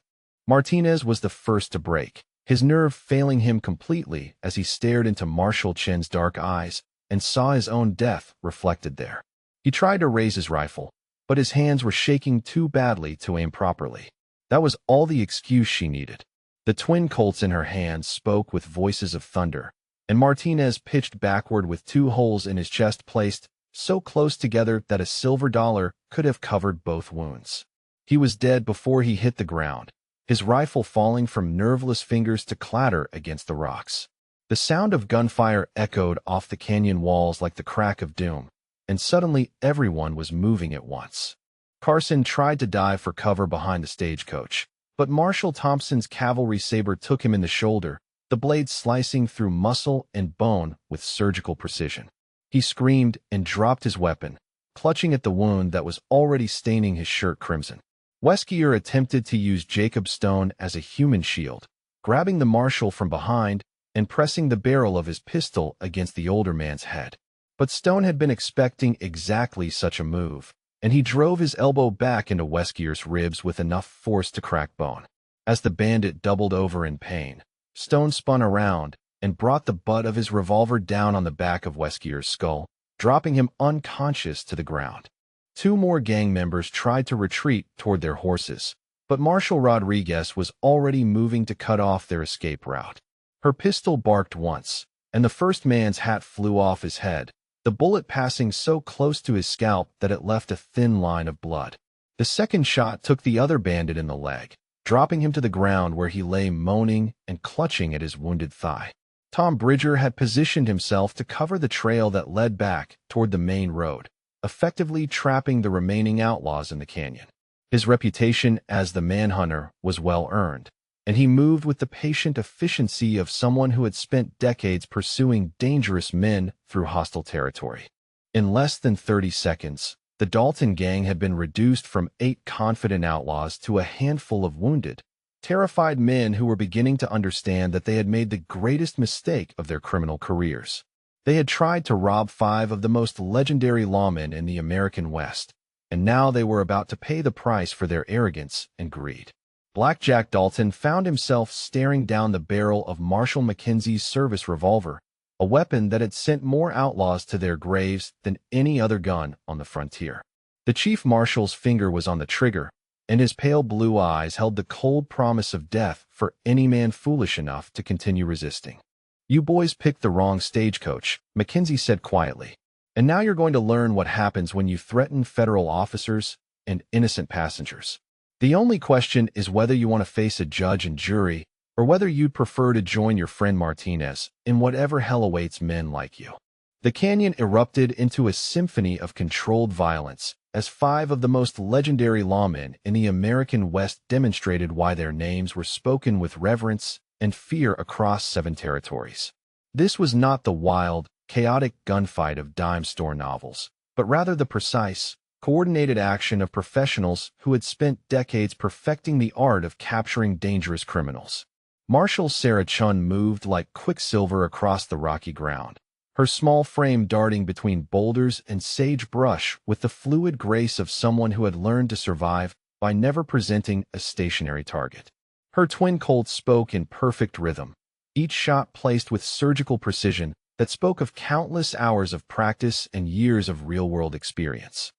Martinez was the first to break, his nerve failing him completely as he stared into Marshal Chen's dark eyes and saw his own death reflected there. He tried to raise his rifle, but his hands were shaking too badly to aim properly. That was all the excuse she needed. The twin Colts in her hands spoke with voices of thunder, and Martinez pitched backward with 2 holes in his chest placed so close together that a silver dollar could have covered both wounds. He was dead before he hit the ground, his rifle falling from nerveless fingers to clatter against the rocks. The sound of gunfire echoed off the canyon walls like the crack of doom, and suddenly everyone was moving at once. Carson tried to dive for cover behind the stagecoach, but Marshal Thompson's cavalry saber took him in the shoulder, the blade slicing through muscle and bone with surgical precision. He screamed and dropped his weapon, clutching at the wound that was already staining his shirt crimson. Weskier attempted to use Jacob Stone as a human shield, grabbing the marshal from behind and pressing the barrel of his pistol against the older man's head. But Stone had been expecting exactly such a move, and he drove his elbow back into Weskier's ribs with enough force to crack bone. As the bandit doubled over in pain, Stone spun around and brought the butt of his revolver down on the back of Weskier's skull, dropping him unconscious to the ground. 2 more gang members tried to retreat toward their horses, but Marshal Rodriguez was already moving to cut off their escape route. Her pistol barked once, and the first man's hat flew off his head, the bullet passing so close to his scalp that it left a thin line of blood. The second shot took the other bandit in the leg, dropping him to the ground where he lay moaning and clutching at his wounded thigh. Tom Bridger had positioned himself to cover the trail that led back toward the main road, effectively trapping the remaining outlaws in the canyon. His reputation as the manhunter was well earned, and he moved with the patient efficiency of someone who had spent decades pursuing dangerous men through hostile territory. In less than 30 seconds, the Dalton gang had been reduced from 8 confident outlaws to a handful of wounded, terrified men who were beginning to understand that they had made the greatest mistake of their criminal careers. They had tried to rob 5 of the most legendary lawmen in the American West, and now they were about to pay the price for their arrogance and greed. Black Jack Dalton found himself staring down the barrel of Marshal McKenzie's service revolver, a weapon that had sent more outlaws to their graves than any other gun on the frontier. The chief marshal's finger was on the trigger, and his pale blue eyes held the cold promise of death for any man foolish enough to continue resisting. "You boys picked the wrong stagecoach," McKenzie said quietly, "and now you're going to learn what happens when you threaten federal officers and innocent passengers. The only question is whether you want to face a judge and jury or whether you'd prefer to join your friend Martinez in whatever hell awaits men like you. The canyon erupted into a symphony of controlled violence as 5 of the most legendary lawmen in the American West demonstrated why their names were spoken with reverence and fear across 7 territories. This was not the wild, chaotic gunfight of dime store novels, but rather the precise, coordinated action of professionals who had spent decades perfecting the art of capturing dangerous criminals. Marshal Sarah Chun moved like quicksilver across the rocky ground, her small frame darting between boulders and sagebrush with the fluid grace of someone who had learned to survive by never presenting a stationary target. Her twin Colts spoke in perfect rhythm, each shot placed with surgical precision that spoke of countless hours of practice and years of real-world experience.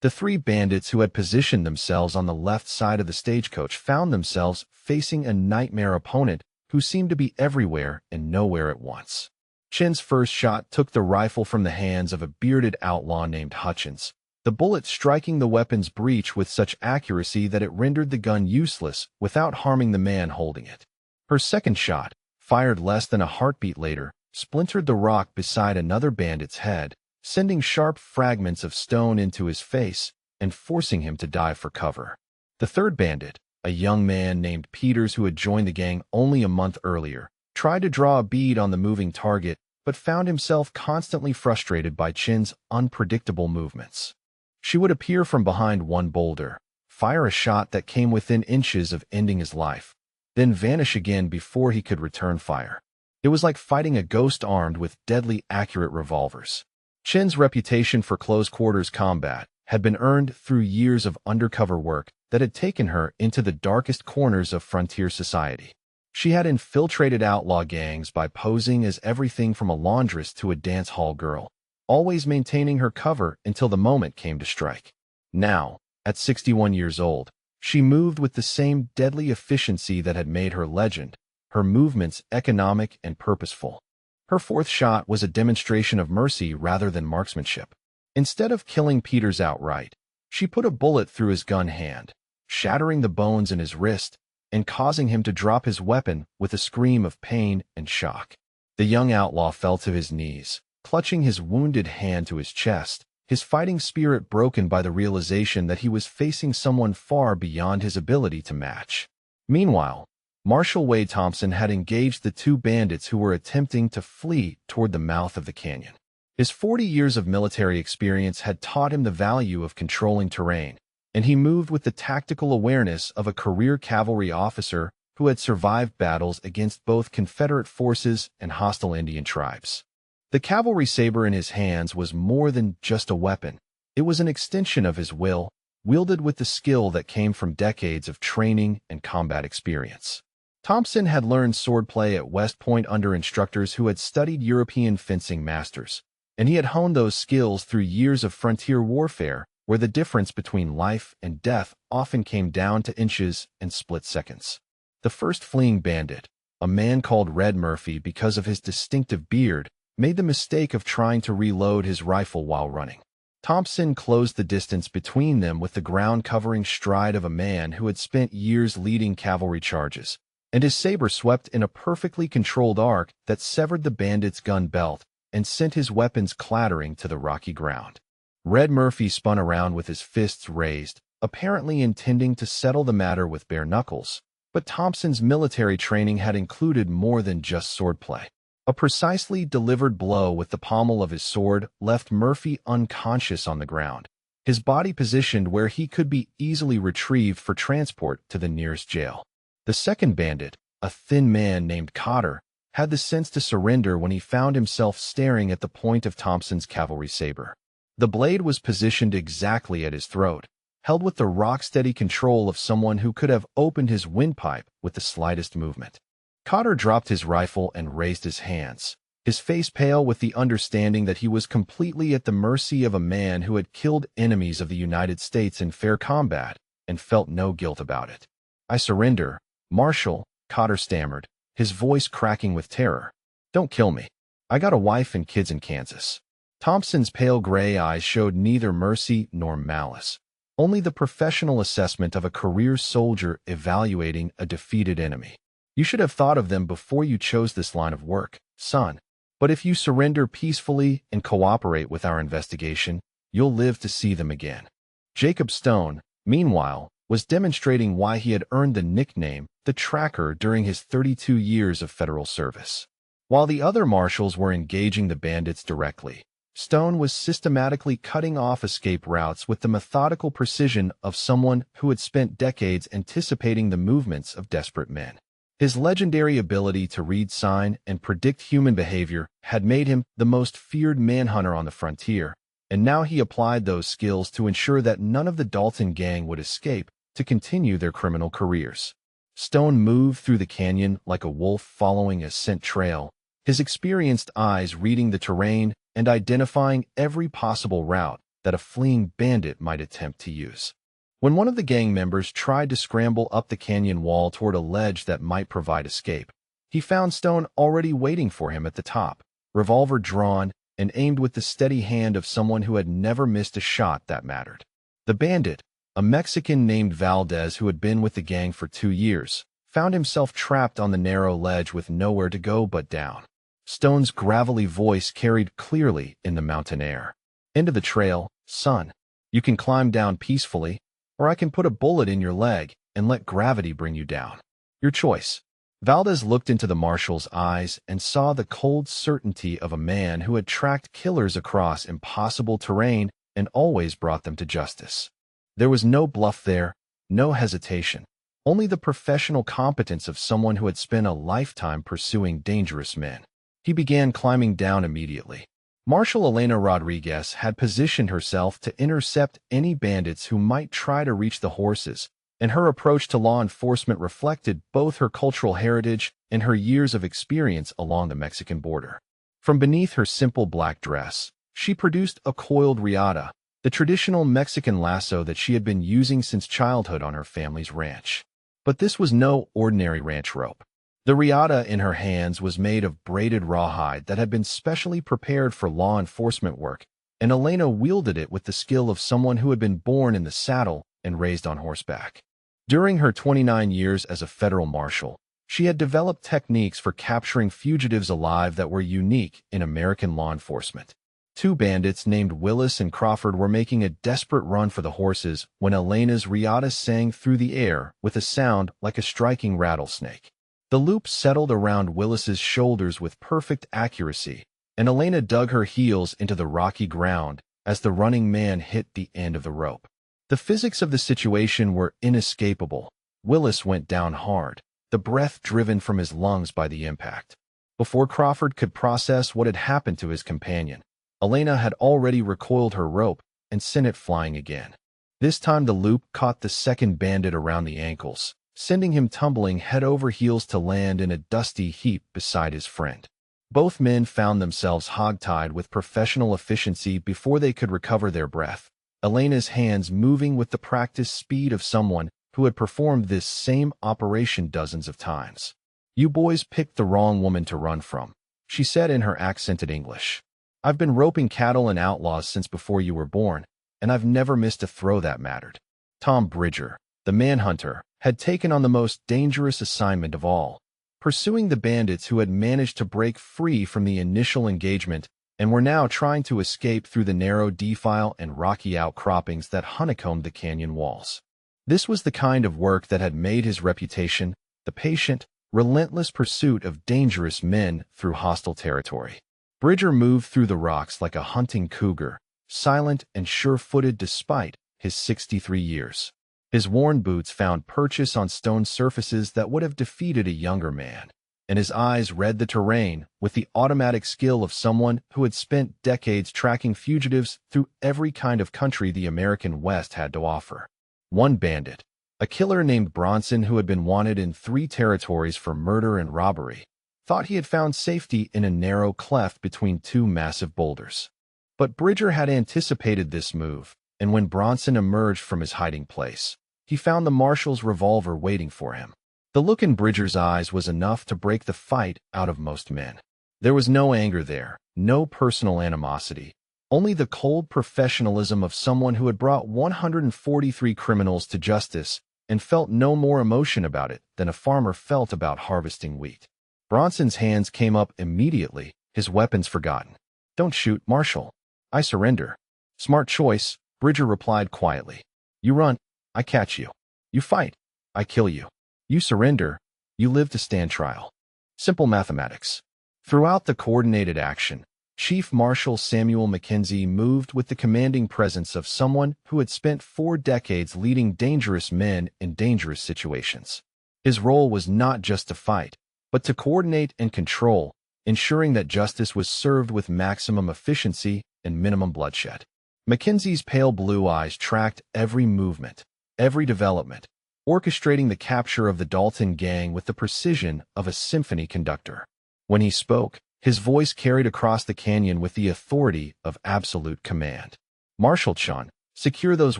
The 3 bandits who had positioned themselves on the left side of the stagecoach found themselves facing a nightmare opponent who seemed to be everywhere and nowhere at once. Chin's first shot took the rifle from the hands of a bearded outlaw named Hutchins, the bullet striking the weapon's breech with such accuracy that it rendered the gun useless without harming the man holding it. Her second shot, fired less than a heartbeat later, splintered the rock beside another bandit's head, sending sharp fragments of stone into his face and forcing him to dive for cover. The third bandit, a young man named Peters who had joined the gang only a month earlier, tried to draw a bead on the moving target but found himself constantly frustrated by Chin's unpredictable movements. She would appear from behind one boulder, fire a shot that came within inches of ending his life, then vanish again before he could return fire. It was like fighting a ghost armed with deadly accurate revolvers. Chin's reputation for close-quarters combat had been earned through years of undercover work that had taken her into the darkest corners of frontier society. She had infiltrated outlaw gangs by posing as everything from a laundress to a dance hall girl, always maintaining her cover until the moment came to strike. Now, at 61 years old, she moved with the same deadly efficiency that had made her legend, her movements economic and purposeful. Her fourth shot was a demonstration of mercy rather than marksmanship. Instead of killing Peters outright, she put a bullet through his gun hand, shattering the bones in his wrist and causing him to drop his weapon with a scream of pain and shock. The young outlaw fell to his knees, clutching his wounded hand to his chest, his fighting spirit broken by the realization that he was facing someone far beyond his ability to match. Meanwhile, Marshal Wade Thompson had engaged the 2 bandits who were attempting to flee toward the mouth of the canyon. His 40 years of military experience had taught him the value of controlling terrain, and he moved with the tactical awareness of a career cavalry officer who had survived battles against both Confederate forces and hostile Indian tribes. The cavalry saber in his hands was more than just a weapon. It was an extension of his will, wielded with the skill that came from decades of training and combat experience. Thompson had learned swordplay at West Point under instructors who had studied European fencing masters, and he had honed those skills through years of frontier warfare where the difference between life and death often came down to inches and split seconds. The first fleeing bandit, a man called Red Murphy because of his distinctive beard, made the mistake of trying to reload his rifle while running. Thompson closed the distance between them with the ground-covering stride of a man who had spent years leading cavalry charges, and his saber swept in a perfectly controlled arc that severed the bandit's gun belt and sent his weapons clattering to the rocky ground. Red Murphy spun around with his fists raised, apparently intending to settle the matter with bare knuckles, but Thompson's military training had included more than just swordplay. A precisely delivered blow with the pommel of his sword left Murphy unconscious on the ground, his body positioned where he could be easily retrieved for transport to the nearest jail. The second bandit, a thin man named Cotter, had the sense to surrender when he found himself staring at the point of Thompson's cavalry saber. The blade was positioned exactly at his throat, held with the rock-steady control of someone who could have opened his windpipe with the slightest movement. Cotter dropped his rifle and raised his hands, his face pale with the understanding that he was completely at the mercy of a man who had killed enemies of the United States in fair combat and felt no guilt about it. "I surrender, Marshal," Cotter stammered, his voice cracking with terror. "Don't kill me. I got a wife and kids in Kansas." Thompson's pale gray eyes showed neither mercy nor malice, only the professional assessment of a career soldier evaluating a defeated enemy. You should have thought of them before you chose this line of work, son. But if you surrender peacefully and cooperate with our investigation, you'll live to see them again." Jacob Stone, meanwhile, was demonstrating why he had earned the nickname the Tracker during his 32 years of federal service. While the other marshals were engaging the bandits directly, Stone was systematically cutting off escape routes with the methodical precision of someone who had spent decades anticipating the movements of desperate men. His legendary ability to read sign and predict human behavior had made him the most feared manhunter on the frontier, and now he applied those skills to ensure that none of the Dalton gang would escape to continue their criminal careers. Stone moved through the canyon like a wolf following a scent trail, his experienced eyes reading the terrain and identifying every possible route that a fleeing bandit might attempt to use. When one of the gang members tried to scramble up the canyon wall toward a ledge that might provide escape, he found Stone already waiting for him at the top, revolver drawn and aimed with the steady hand of someone who had never missed a shot that mattered. The bandit, a Mexican named Valdez who had been with the gang for 2 years, found himself trapped on the narrow ledge with nowhere to go but down. Stone's gravelly voice carried clearly in the mountain air. "End of the trail, son. You can climb down peacefully, or I can put a bullet in your leg and let gravity bring you down. Your choice." Valdez looked into the marshal's eyes and saw the cold certainty of a man who had tracked killers across impossible terrain and always brought them to justice. There was no bluff there, no hesitation, only the professional competence of someone who had spent a lifetime pursuing dangerous men. He began climbing down immediately. Marshal Elena Rodriguez had positioned herself to intercept any bandits who might try to reach the horses, and her approach to law enforcement reflected both her cultural heritage and her years of experience along the Mexican border. From beneath her simple black dress, she produced a coiled riata, the traditional Mexican lasso that she had been using since childhood on her family's ranch. But this was no ordinary ranch rope. The riata in her hands was made of braided rawhide that had been specially prepared for law enforcement work, and Elena wielded it with the skill of someone who had been born in the saddle and raised on horseback. During her 29 years as a federal marshal, she had developed techniques for capturing fugitives alive that were unique in American law enforcement. 2 bandits named Willis and Crawford were making a desperate run for the horses when Elena's riata sang through the air with a sound like a striking rattlesnake. The loop settled around Willis's shoulders with perfect accuracy, and Elena dug her heels into the rocky ground as the running man hit the end of the rope. The physics of the situation were inescapable. Willis went down hard, the breath driven from his lungs by the impact. Before Crawford could process what had happened to his companion, Elena had already recoiled her rope and sent it flying again. This time the loop caught the second bandit around the ankles, sending him tumbling head over heels to land in a dusty heap beside his friend. Both men found themselves hogtied with professional efficiency before they could recover their breath, Elena's hands moving with the practiced speed of someone who had performed this same operation dozens of times. "You boys picked the wrong woman to run from," she said in her accented English. "I've been roping cattle and outlaws since before you were born, and I've never missed a throw that mattered." Tom Bridger, the manhunter, had taken on the most dangerous assignment of all, pursuing the bandits who had managed to break free from the initial engagement and were now trying to escape through the narrow defile and rocky outcroppings that honeycombed the canyon walls. This was the kind of work that had made his reputation, the patient, relentless pursuit of dangerous men through hostile territory. Bridger moved through the rocks like a hunting cougar, silent and sure-footed despite his 63 years. His worn boots found purchase on stone surfaces that would have defeated a younger man, and his eyes read the terrain with the automatic skill of someone who had spent decades tracking fugitives through every kind of country the American West had to offer. One bandit, a killer named Bronson who had been wanted in 3 territories for murder and robbery, thought he had found safety in a narrow cleft between 2 massive boulders. But Bridger had anticipated this move, and when Bronson emerged from his hiding place, he found the marshal's revolver waiting for him. The look in Bridger's eyes was enough to break the fight out of most men. There was no anger there, no personal animosity, only the cold professionalism of someone who had brought 143 criminals to justice and felt no more emotion about it than a farmer felt about harvesting wheat. Bronson's hands came up immediately, his weapons forgotten. "Don't shoot, Marshal. I surrender." "Smart choice," Bridger replied quietly. "You run, I catch you. You fight, I kill you. You surrender, you live to stand trial." Simple mathematics. Throughout the coordinated action, Chief Marshal Samuel Mackenzie moved with the commanding presence of someone who had spent 4 decades leading dangerous men in dangerous situations. His role was not just to fight, but to coordinate and control, ensuring that justice was served with maximum efficiency and minimum bloodshed. Mackenzie's pale blue eyes tracked every movement, every development, orchestrating the capture of the Dalton gang with the precision of a symphony conductor. When he spoke, his voice carried across the canyon with the authority of absolute command. "Marshal Chun, secure those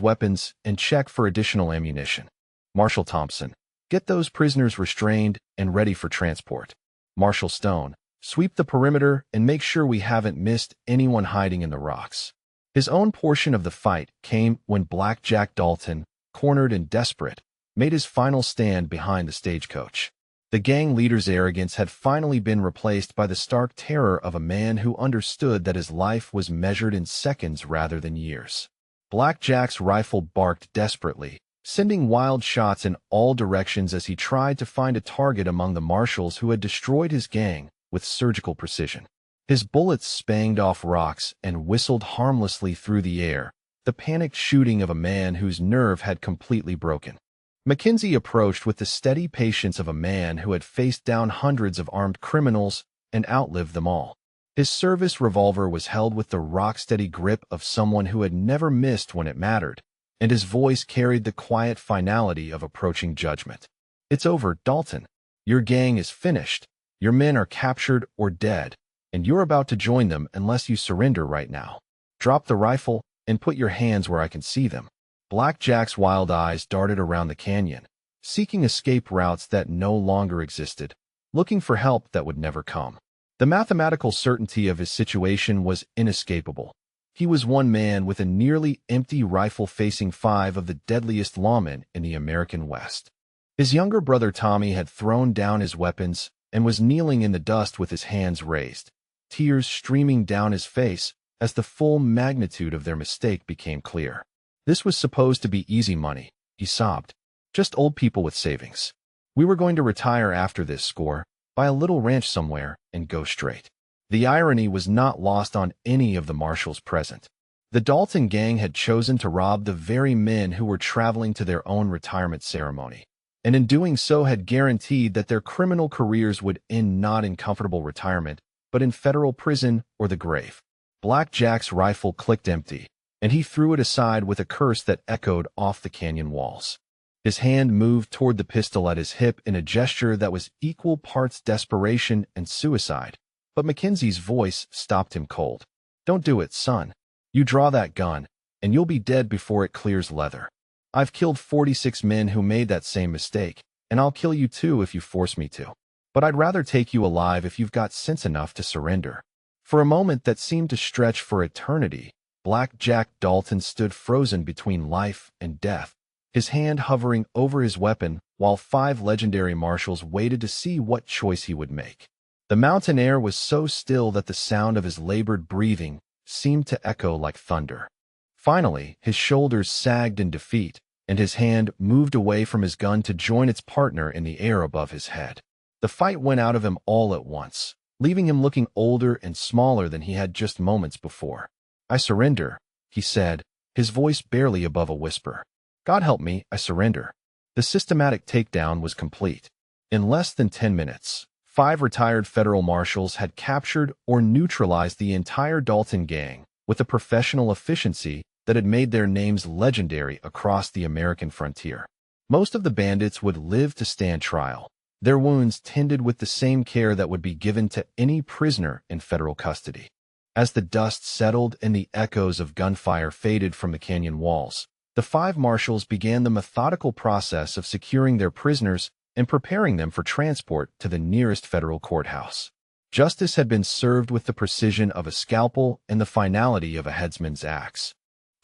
weapons and check for additional ammunition. Marshal Thompson, get those prisoners restrained and ready for transport. Marshal Stone, sweep the perimeter and make sure we haven't missed anyone hiding in the rocks." His own portion of the fight came when Black Jack Dalton, cornered and desperate, made his final stand behind the stagecoach. The gang leader's arrogance had finally been replaced by the stark terror of a man who understood that his life was measured in seconds rather than years. Black Jack's rifle barked desperately, sending wild shots in all directions as he tried to find a target among the marshals who had destroyed his gang with surgical precision. His bullets spanged off rocks and whistled harmlessly through the air, the panicked shooting of a man whose nerve had completely broken. Mackenzie approached with the steady patience of a man who had faced down hundreds of armed criminals and outlived them all. His service revolver was held with the rock-steady grip of someone who had never missed when it mattered, and his voice carried the quiet finality of approaching judgment. "It's over, Dalton. Your gang is finished. Your men are captured or dead, and you're about to join them unless you surrender right now. Drop the rifle and put your hands where I can see them." Black Jack's wild eyes darted around the canyon, seeking escape routes that no longer existed, looking for help that would never come. The mathematical certainty of his situation was inescapable. He was one man with a nearly empty rifle facing 5 of the deadliest lawmen in the American West. His younger brother Tommy had thrown down his weapons and was kneeling in the dust with his hands raised, tears streaming down his face as the full magnitude of their mistake became clear. "This was supposed to be easy money," he sobbed. "Just old people with savings. We were going to retire after this score, buy a little ranch somewhere, and go straight." The irony was not lost on any of the marshals present. The Dalton gang had chosen to rob the very men who were traveling to their own retirement ceremony, and in doing so had guaranteed that their criminal careers would end not in comfortable retirement, but in federal prison or the grave. Black Jack's rifle clicked empty, and he threw it aside with a curse that echoed off the canyon walls. His hand moved toward the pistol at his hip in a gesture that was equal parts desperation and suicide, but Mackenzie's voice stopped him cold. "Don't do it, son. You draw that gun, and you'll be dead before it clears leather. I've killed 46 men who made that same mistake, and I'll kill you too if you force me to. But I'd rather take you alive if you've got sense enough to surrender." For a moment that seemed to stretch for eternity, Black Jack Dalton stood frozen between life and death, his hand hovering over his weapon while 5 legendary marshals waited to see what choice he would make. The mountain air was so still that the sound of his labored breathing seemed to echo like thunder. Finally, his shoulders sagged in defeat, and his hand moved away from his gun to join its partner in the air above his head. The fight went out of him all at once, leaving him looking older and smaller than he had just moments before. "I surrender," he said, his voice barely above a whisper. "God help me, I surrender." The systematic takedown was complete. In less than 10 minutes, 5 retired federal marshals had captured or neutralized the entire Dalton gang with a professional efficiency that had made their names legendary across the American frontier. Most of the bandits would live to stand trial, their wounds tended with the same care that would be given to any prisoner in federal custody. As the dust settled and the echoes of gunfire faded from the canyon walls, the 5 marshals began the methodical process of securing their prisoners and preparing them for transport to the nearest federal courthouse. Justice had been served with the precision of a scalpel and the finality of a headsman's axe.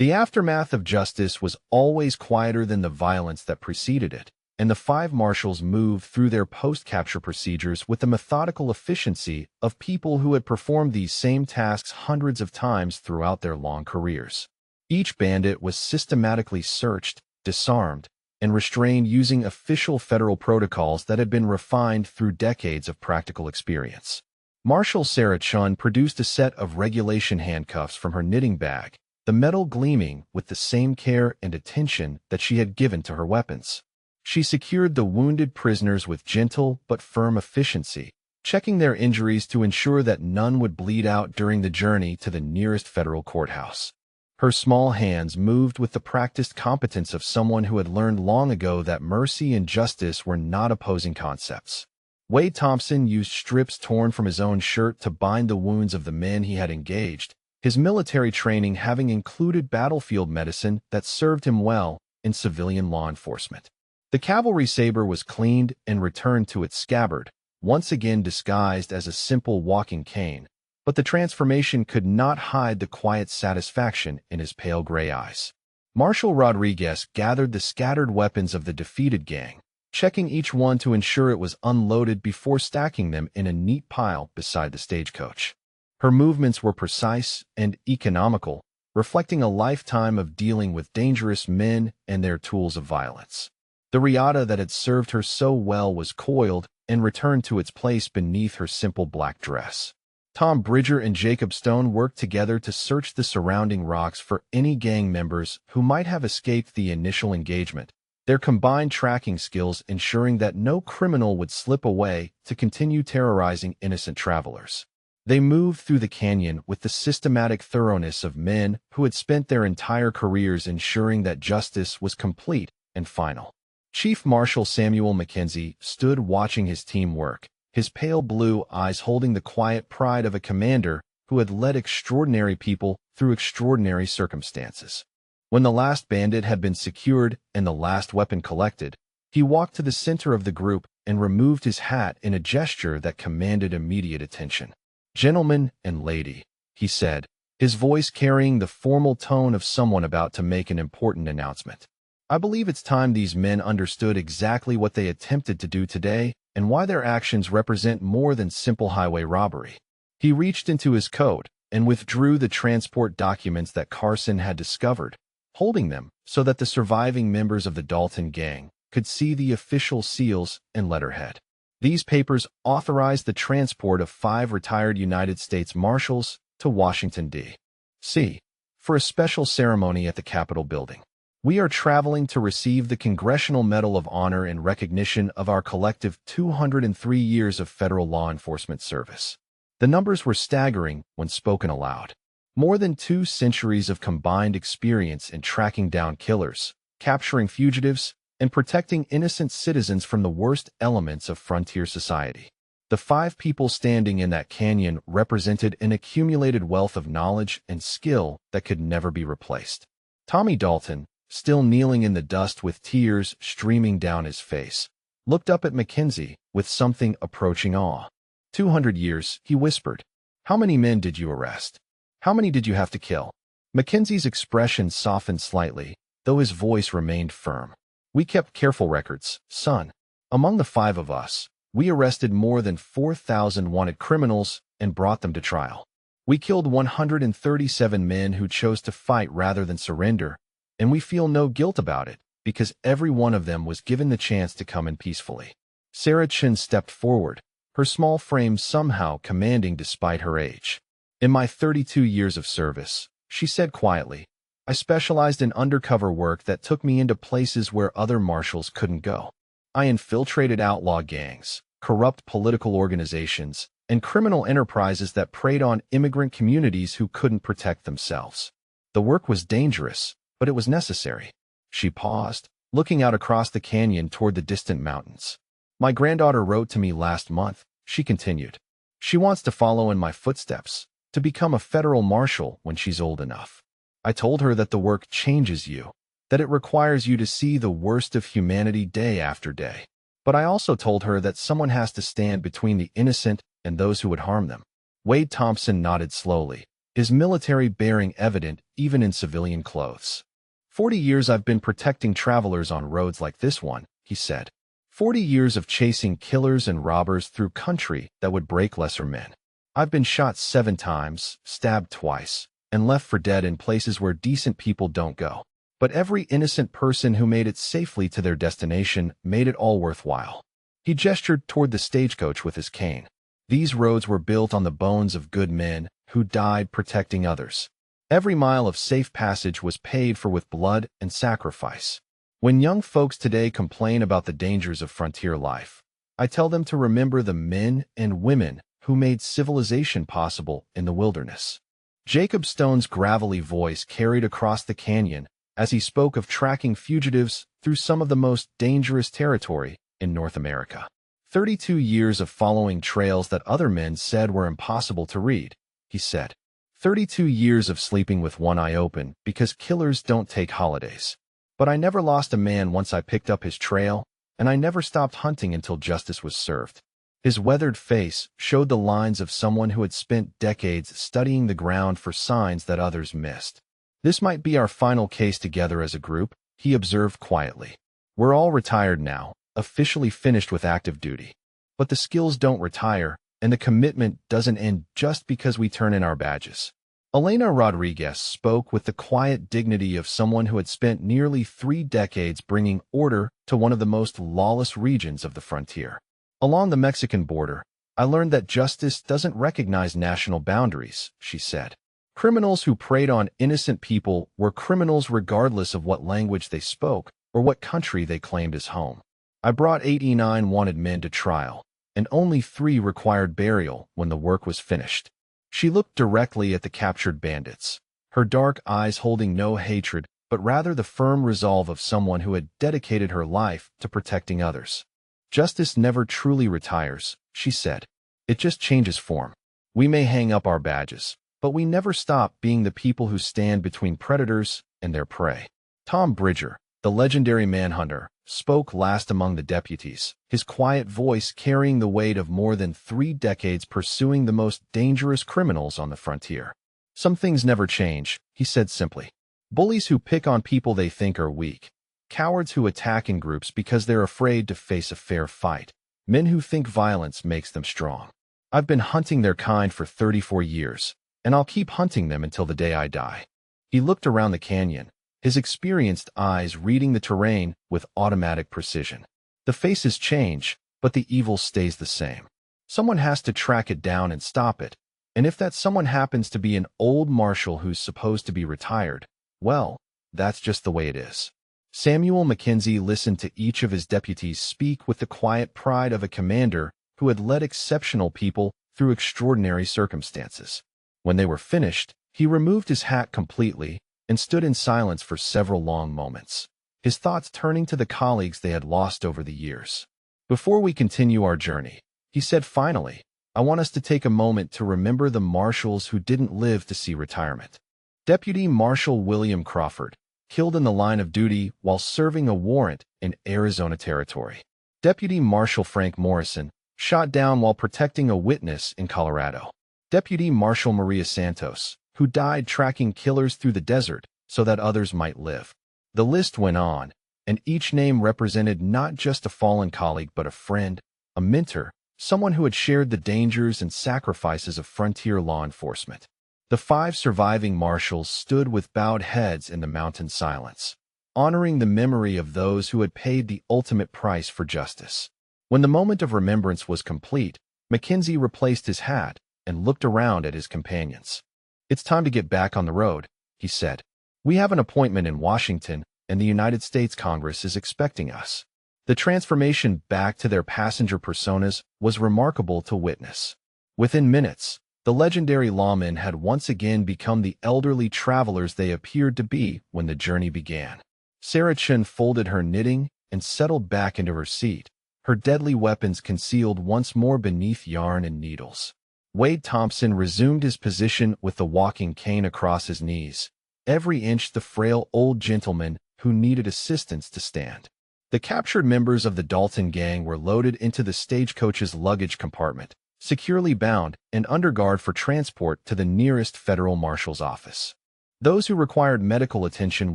The aftermath of justice was always quieter than the violence that preceded it, and the five marshals moved through their post-capture procedures with the methodical efficiency of people who had performed these same tasks hundreds of times throughout their long careers. Each bandit was systematically searched, disarmed, and restrained using official federal protocols that had been refined through decades of practical experience. Marshal Sarah Chun produced a set of regulation handcuffs from her knitting bag, the metal gleaming with the same care and attention that she had given to her weapons. She secured the wounded prisoners with gentle but firm efficiency, checking their injuries to ensure that none would bleed out during the journey to the nearest federal courthouse. Her small hands moved with the practiced competence of someone who had learned long ago that mercy and justice were not opposing concepts. Wade Thompson used strips torn from his own shirt to bind the wounds of the men he had engaged, his military training having included battlefield medicine that served him well in civilian law enforcement. The cavalry saber was cleaned and returned to its scabbard, once again disguised as a simple walking cane, but the transformation could not hide the quiet satisfaction in his pale gray eyes. Marshal Rodriguez gathered the scattered weapons of the defeated gang, checking each one to ensure it was unloaded before stacking them in a neat pile beside the stagecoach. Her movements were precise and economical, reflecting a lifetime of dealing with dangerous men and their tools of violence. The riata that had served her so well was coiled and returned to its place beneath her simple black dress. Tom Bridger and Jacob Stone worked together to search the surrounding rocks for any gang members who might have escaped the initial engagement, their combined tracking skills ensuring that no criminal would slip away to continue terrorizing innocent travelers. They moved through the canyon with the systematic thoroughness of men who had spent their entire careers ensuring that justice was complete and final. Chief Marshal Samuel Mackenzie stood watching his team work, his pale blue eyes holding the quiet pride of a commander who had led extraordinary people through extraordinary circumstances. When the last bandit had been secured and the last weapon collected, he walked to the center of the group and removed his hat in a gesture that commanded immediate attention. "Gentlemen and lady," he said, his voice carrying the formal tone of someone about to make an important announcement. "I believe it's time these men understood exactly what they attempted to do today and why their actions represent more than simple highway robbery." He reached into his coat and withdrew the transport documents that Carson had discovered, holding them so that the surviving members of the Dalton gang could see the official seals and letterhead. These papers authorized the transport of 5 retired United States Marshals to Washington, D.C. for a special ceremony at the Capitol building. "We are traveling to receive the Congressional Medal of Honor in recognition of our collective 203 years of federal law enforcement service." The numbers were staggering when spoken aloud. More than 2 centuries of combined experience in tracking down killers, capturing fugitives, and protecting innocent citizens from the worst elements of frontier society. The 5 people standing in that canyon represented an accumulated wealth of knowledge and skill that could never be replaced. Tommy Dalton, still kneeling in the dust with tears streaming down his face, looked up at Mackenzie with something approaching awe. 200 years, he whispered. "How many men did you arrest? How many did you have to kill?" Mackenzie's expression softened slightly, though his voice remained firm. "We kept careful records, son. Among the 5 of us, we arrested more than 4,000 wanted criminals and brought them to trial. We killed 137 men who chose to fight rather than surrender, and we feel no guilt about it because every one of them was given the chance to come in peacefully." Sarah Chin stepped forward, her small frame somehow commanding despite her age. "In my 32 years of service," she said quietly, "I specialized in undercover work that took me into places where other marshals couldn't go. I infiltrated outlaw gangs, corrupt political organizations, and criminal enterprises that preyed on immigrant communities who couldn't protect themselves. The work was dangerous, but it was necessary." She paused, looking out across the canyon toward the distant mountains. "My granddaughter wrote to me last month," she continued. "She wants to follow in my footsteps, to become a federal marshal when she's old enough. I told her that the work changes you, that it requires you to see the worst of humanity day after day. But I also told her that someone has to stand between the innocent and those who would harm them." Wade Thompson nodded slowly, his military bearing evident even in civilian clothes. 40 years I've been protecting travelers on roads like this one, he said. 40 years of chasing killers and robbers through country that would break lesser men. I've been shot 7 times, stabbed twice, and left for dead in places where decent people don't go. But every innocent person who made it safely to their destination made it all worthwhile. He gestured toward the stagecoach with his cane. These roads were built on the bones of good men who died protecting others. Every mile of safe passage was paid for with blood and sacrifice. When young folks today complain about the dangers of frontier life, I tell them to remember the men and women who made civilization possible in the wilderness. Jacob Stone's gravelly voice carried across the canyon as he spoke of tracking fugitives through some of the most dangerous territory in North America. 32 years of following trails that other men said were impossible to read, he said. 32 years of sleeping with one eye open because killers don't take holidays. But I never lost a man once I picked up his trail, and I never stopped hunting until justice was served. His weathered face showed the lines of someone who had spent decades studying the ground for signs that others missed. This might be our final case together as a group, he observed quietly. We're all retired now, officially finished with active duty. But the skills don't retire, and the commitment doesn't end just because we turn in our badges. Elena Rodriguez spoke with the quiet dignity of someone who had spent nearly 3 decades bringing order to one of the most lawless regions of the frontier. Along the Mexican border, I learned that justice doesn't recognize national boundaries, she said. Criminals who preyed on innocent people were criminals regardless of what language they spoke or what country they claimed as home. I brought 89 wanted men to trial, and only 3 required burial when the work was finished. She looked directly at the captured bandits, her dark eyes holding no hatred, but rather the firm resolve of someone who had dedicated her life to protecting others. Justice never truly retires, she said. It just changes form. We may hang up our badges, but we never stop being the people who stand between predators and their prey. Tom Bridger, the legendary manhunter, spoke last among the deputies, his quiet voice carrying the weight of more than 3 decades pursuing the most dangerous criminals on the frontier. Some things never change, he said simply. Bullies who pick on people they think are weak. Cowards who attack in groups because they're afraid to face a fair fight. Men who think violence makes them strong. I've been hunting their kind for 34 years, and I'll keep hunting them until the day I die. He looked around the canyon, his experienced eyes reading the terrain with automatic precision. The faces change, but the evil stays the same. Someone has to track it down and stop it, and if that someone happens to be an old marshal who's supposed to be retired, well, that's just the way it is. Samuel Mackenzie listened to each of his deputies speak with the quiet pride of a commander who had led exceptional people through extraordinary circumstances. When they were finished, he removed his hat completely and stood in silence for several long moments, his thoughts turning to the colleagues they had lost over the years. Before we continue our journey, he said finally, I want us to take a moment to remember the marshals who didn't live to see retirement. Deputy Marshal William Crawford, killed in the line of duty while serving a warrant in Arizona Territory. Deputy Marshal Frank Morrison, shot down while protecting a witness in Colorado. Deputy Marshal Maria Santos, who died tracking killers through the desert so that others might live. The list went on, and each name represented not just a fallen colleague but a friend, a mentor, someone who had shared the dangers and sacrifices of frontier law enforcement. The 5 surviving marshals stood with bowed heads in the mountain silence, honoring the memory of those who had paid the ultimate price for justice. When the moment of remembrance was complete, Mackenzie replaced his hat and looked around at his companions. It's time to get back on the road, he said. We have an appointment in Washington, and the United States Congress is expecting us. The transformation back to their passenger personas was remarkable to witness. Within minutes, the legendary lawmen had once again become the elderly travelers they appeared to be when the journey began. Sarah Chen folded her knitting and settled back into her seat, her deadly weapons concealed once more beneath yarn and needles. Wade Thompson resumed his position with the walking cane across his knees, every inch the frail old gentleman who needed assistance to stand. The captured members of the Dalton gang were loaded into the stagecoach's luggage compartment, securely bound and under guard for transport to the nearest federal marshal's office. Those who required medical attention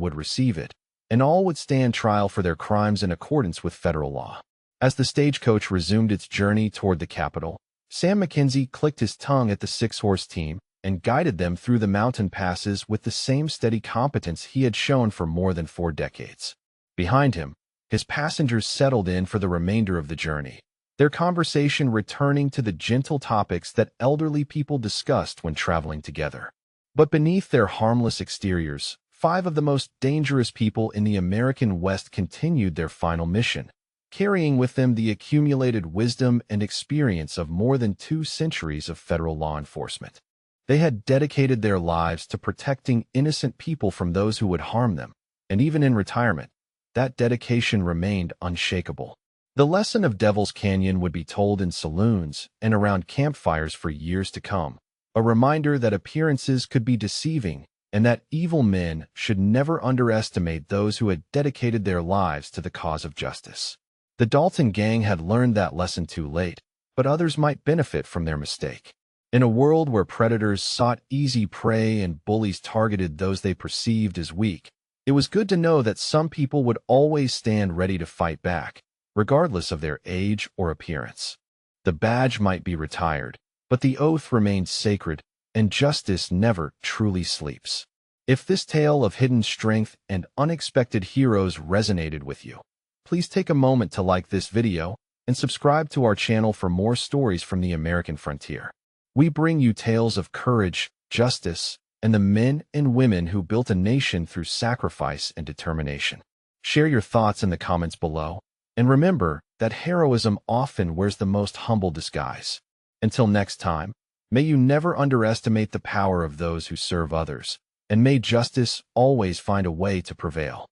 would receive it, and all would stand trial for their crimes in accordance with federal law. As the stagecoach resumed its journey toward the capital, Sam Mackenzie clicked his tongue at the six-horse team and guided them through the mountain passes with the same steady competence he had shown for more than 4 decades. Behind him, his passengers settled in for the remainder of the journey, their conversation returning to the gentle topics that elderly people discussed when traveling together. But beneath their harmless exteriors, 5 of the most dangerous people in the American West continued their final mission, carrying with them the accumulated wisdom and experience of more than 2 centuries of federal law enforcement. They had dedicated their lives to protecting innocent people from those who would harm them, and even in retirement, that dedication remained unshakable. The lesson of Devil's Canyon would be told in saloons and around campfires for years to come, a reminder that appearances could be deceiving and that evil men should never underestimate those who had dedicated their lives to the cause of justice. The Dalton gang had learned that lesson too late, but others might benefit from their mistake. In a world where predators sought easy prey and bullies targeted those they perceived as weak, it was good to know that some people would always stand ready to fight back, regardless of their age or appearance. The badge might be retired, but the oath remains sacred, and justice never truly sleeps. If this tale of hidden strength and unexpected heroes resonated with you, please take a moment to like this video and subscribe to our channel for more stories from the American frontier. We bring you tales of courage, justice, and the men and women who built a nation through sacrifice and determination. Share your thoughts in the comments below, and remember that heroism often wears the most humble disguise. Until next time, may you never underestimate the power of those who serve others, and may justice always find a way to prevail.